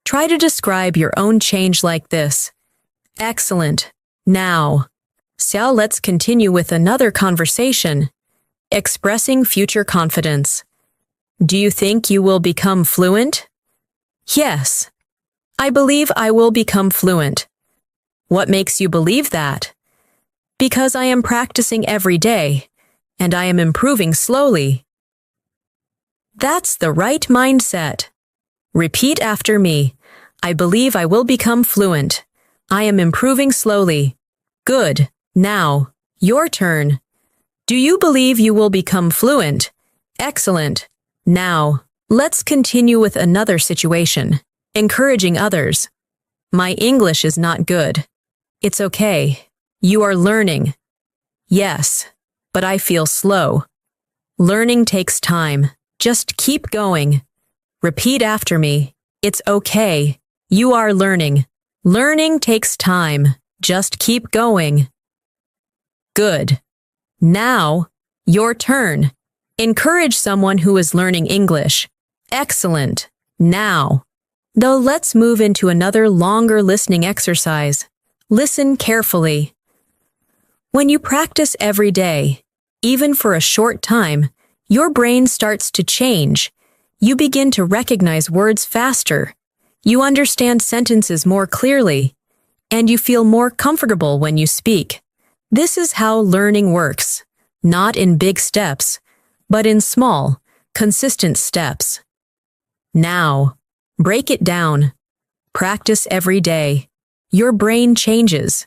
Try to describe your own change like this. Excellent. Now. So let's continue with another conversation. Expressing future confidence. Do you think you will become fluent? Yes. I believe I will become fluent. What makes you believe that? Because I am practicing every day, and I am improving slowly. That's the right mindset. Repeat after me. I believe I will become fluent. I am improving slowly. Good. Now, your turn. Do you believe you will become fluent? Excellent. Now, let's continue with another situation. Encouraging others. My English is not good. It's okay. You are learning. Yes, but I feel slow. Learning takes time. Just keep going. Repeat after me. It's okay. You are learning. Learning takes time. Just keep going. Good. Now, your turn. Encourage someone who is learning English. Excellent. Now. Though let's move into another longer listening exercise. Listen carefully. When you practice every day, even for a short time, your brain starts to change. You begin to recognize words faster. You understand sentences more clearly, and you feel more comfortable when you speak. This is how learning works, not in big steps, but in small, consistent steps. Now, break it down. Practice every day. Your brain changes.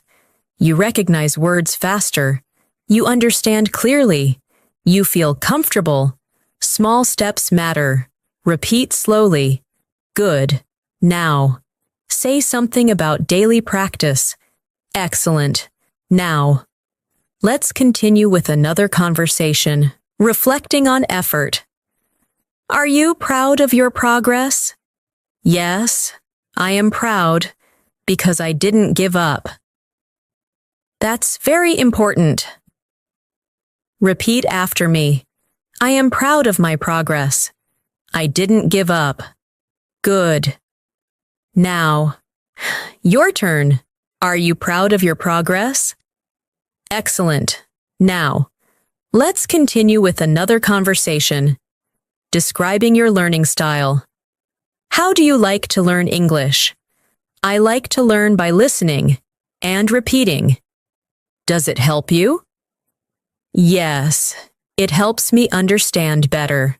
You recognize words faster. You understand clearly. You feel comfortable. Small steps matter. Repeat slowly. Good. Now. Say something about daily practice. Excellent. Now. Let's continue with another conversation. Reflecting on effort. Are you proud of your progress? Yes, I am proud because I didn't give up. That's very important. Repeat after me. I am proud of my progress. I didn't give up. Good. Now, your turn. Are you proud of your progress? Excellent. Now, let's continue with another conversation. Describing your learning style. How do you like to learn English? I like to learn by listening and repeating. Does it help you? Yes, it helps me understand better.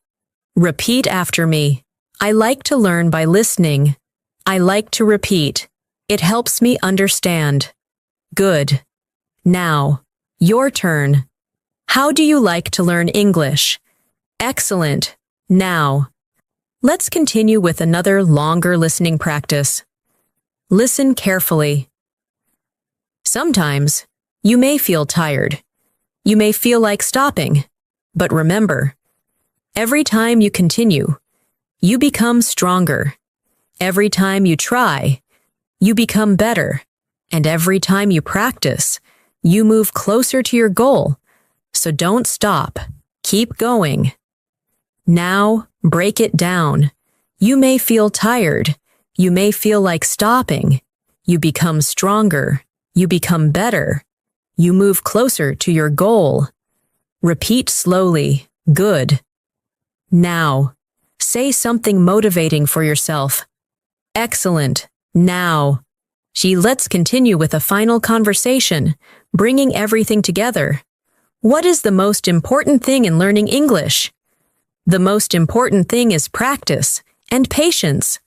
Repeat after me. I like to learn by listening. I like to repeat. It helps me understand. Good. Now, your turn. How do you like to learn English? Excellent. Now, let's continue with another longer listening practice. Listen carefully. Sometimes, you may feel tired. You may feel like stopping. But remember, every time you continue, you become stronger. Every time you try, you become better. And every time you practice, you move closer to your goal. So don't stop. Keep going. Now, break it down. You may feel tired. You may feel like stopping. You become stronger. You become better. You move closer to your goal. Repeat slowly. Good. Now, say something motivating for yourself. Excellent. Now. Let's continue with a final conversation, bringing everything together. What is the most important thing in learning English? The most important thing is practice and patience.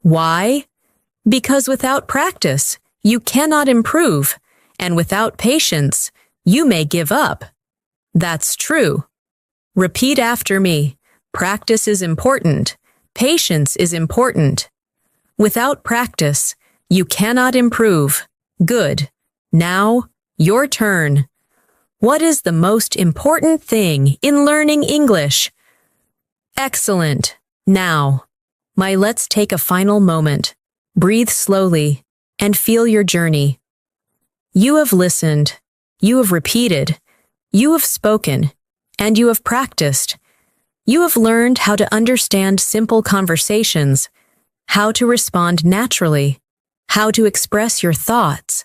Why? Because without practice, you cannot improve, and without patience, you may give up. That's true. Repeat after me. Practice is important. Patience is important. Without practice, you cannot improve. Good. Now, your turn. What is the most important thing in learning English? Excellent. Now, let's take a final moment. Breathe slowly and feel your journey. You have listened, you have repeated, you have spoken, and you have practiced. You have learned how to understand simple conversations, how to respond naturally, how to express your thoughts,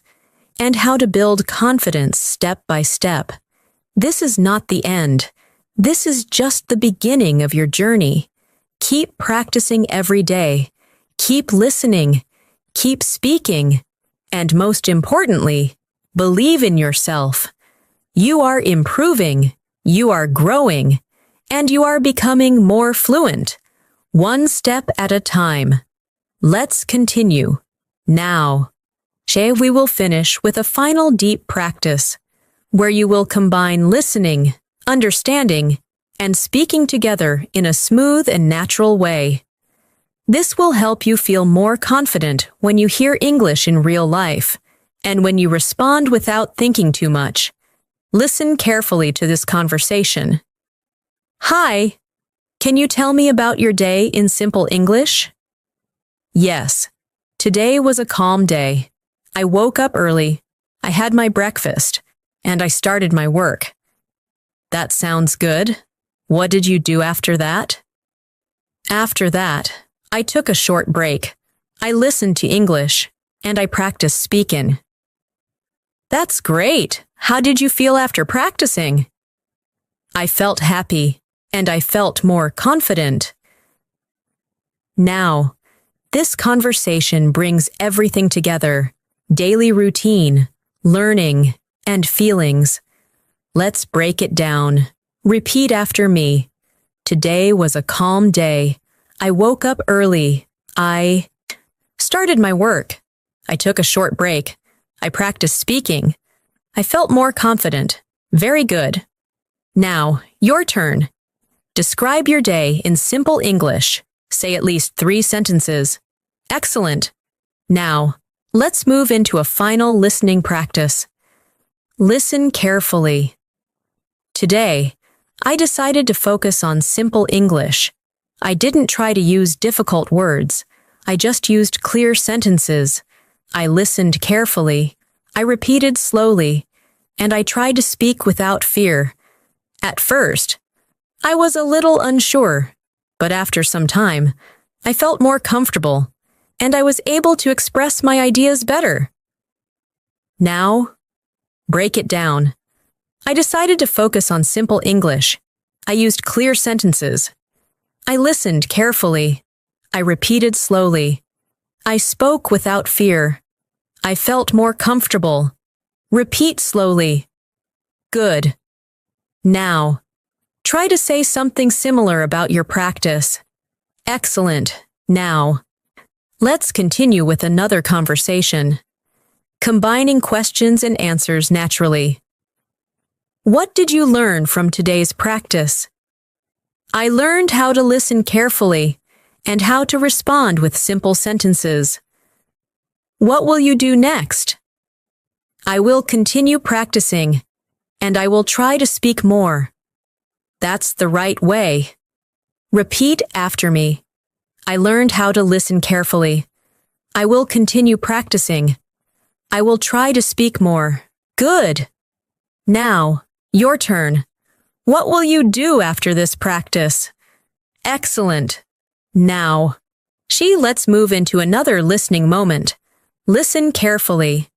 and how to build confidence step by step. This is not the end. This is just the beginning of your journey. Keep practicing every day. Keep listening. Keep speaking. And most importantly, believe in yourself. You are improving. You are growing. And you are becoming more fluent. One step at a time. Let's continue. Now, we will finish with a final deep practice, where you will combine listening, understanding, and speaking together in a smooth and natural way. This will help you feel more confident when you hear English in real life, and when you respond without thinking too much. Listen carefully to this conversation. Hi, can you tell me about your day in simple English? Yes, today was a calm day. I woke up early, I had my breakfast, and I started my work. That sounds good. What did you do after that? After that, I took a short break. I listened to English, and I practiced speaking. That's great. How did you feel after practicing? I felt happy, and I felt more confident. Now, this conversation brings everything together: daily routine, learning, and feelings. Let's break it down. Repeat after me. Today was a calm day. I woke up early. I started my work. I took a short break. I practiced speaking. I felt more confident. Very good. Now, your turn. Describe your day in simple English. Say at least 3 sentences. Excellent. Now, let's move into a final listening practice. Listen carefully. Today, I decided to focus on simple English. I didn't try to use difficult words. I just used clear sentences. I listened carefully. I repeated slowly. And I tried to speak without fear. At first, I was a little unsure, but after some time, I felt more comfortable, and I was able to express my ideas better. Now, break it down. I decided to focus on simple English. I used clear sentences. I listened carefully. I repeated slowly. I spoke without fear. I felt more comfortable. Repeat slowly. Good. Now, try to say something similar about your practice. Excellent. Now, let's continue with another conversation. Combining questions and answers naturally. What did you learn from today's practice? I learned how to listen carefully and how to respond with simple sentences. What will you do next? I will continue practicing, and I will try to speak more. That's the right way. Repeat after me. I learned how to listen carefully. I will continue practicing. I will try to speak more. Good. Now, your turn. What will you do after this practice? Excellent. Now, let's move into another listening moment. Listen carefully.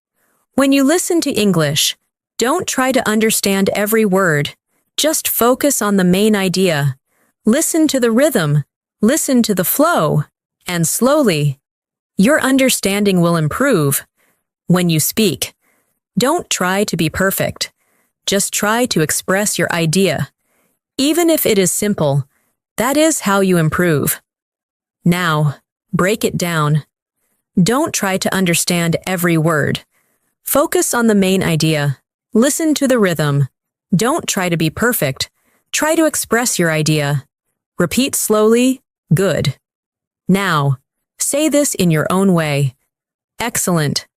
When you listen to English, don't try to understand every word. Just focus on the main idea. Listen to the rhythm. Listen to the flow. And slowly, your understanding will improve. When you speak, don't try to be perfect. Just try to express your idea. Even if it is simple, that is how you improve. Now, break it down. Don't try to understand every word. Focus on the main idea. Listen to the rhythm. Don't try to be perfect. Try to express your idea. Repeat slowly. Good. Now, say this in your own way. Excellent.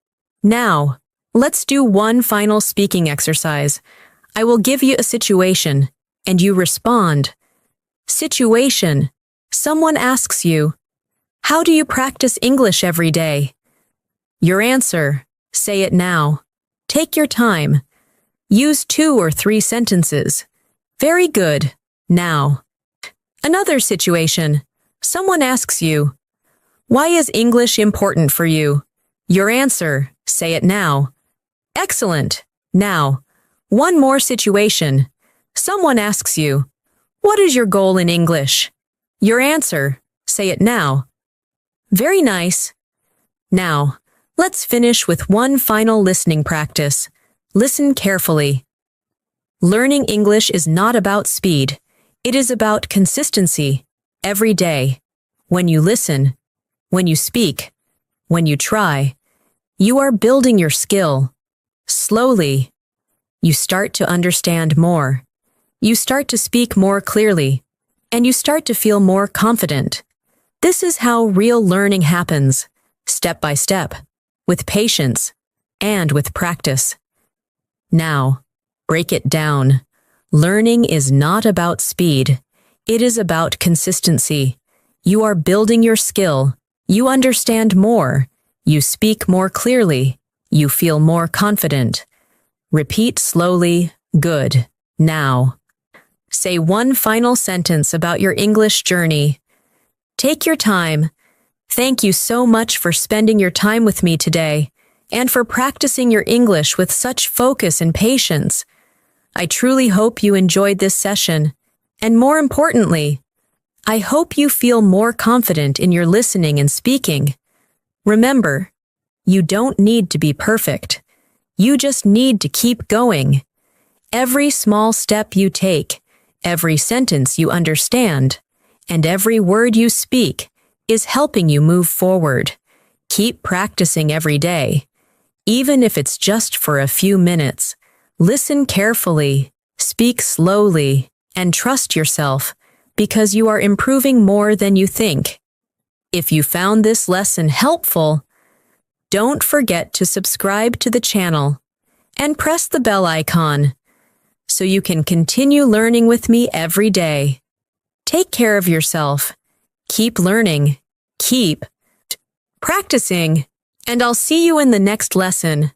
Now, let's do one final speaking exercise. I will give you a situation, and you respond. Situation. Someone asks you, "How do you practice English every day?" Your answer. Say it now. Take your time. Use 2 or 3 sentences. Very good. Now. Another situation. Someone asks you, "Why is English important for you?" Your answer. Say it now. Excellent. Now. One more situation. Someone asks you, "What is your goal in English?" Your answer. Say it now. Very nice. Now, let's finish with one final listening practice. Listen carefully. Learning English is not about speed. It is about consistency. Every day. When you listen, when you speak, when you try, you are building your skill. Slowly, you start to understand more. You start to speak more clearly, and you start to feel more confident. This is how real learning happens, step by step, with patience, and with practice. Now, break it down. Learning is not about speed. It is about consistency. You are building your skill. You understand more. You speak more clearly. You feel more confident. Repeat slowly. Good. Now. Say one final sentence about your English journey. Take your time. Thank you so much for spending your time with me today and for practicing your English with such focus and patience. I truly hope you enjoyed this session, and more importantly, I hope you feel more confident in your listening and speaking. Remember, you don't need to be perfect. You just need to keep going. Every small step you take, every sentence you understand, and every word you speak is helping you move forward. Keep practicing every day, even if it's just for a few minutes. Listen carefully, speak slowly, and trust yourself because you are improving more than you think. If you found this lesson helpful, don't forget to subscribe to the channel and press the bell icon so you can continue learning with me every day. Take care of yourself. Keep learning. Keep practicing. And I'll see you in the next lesson.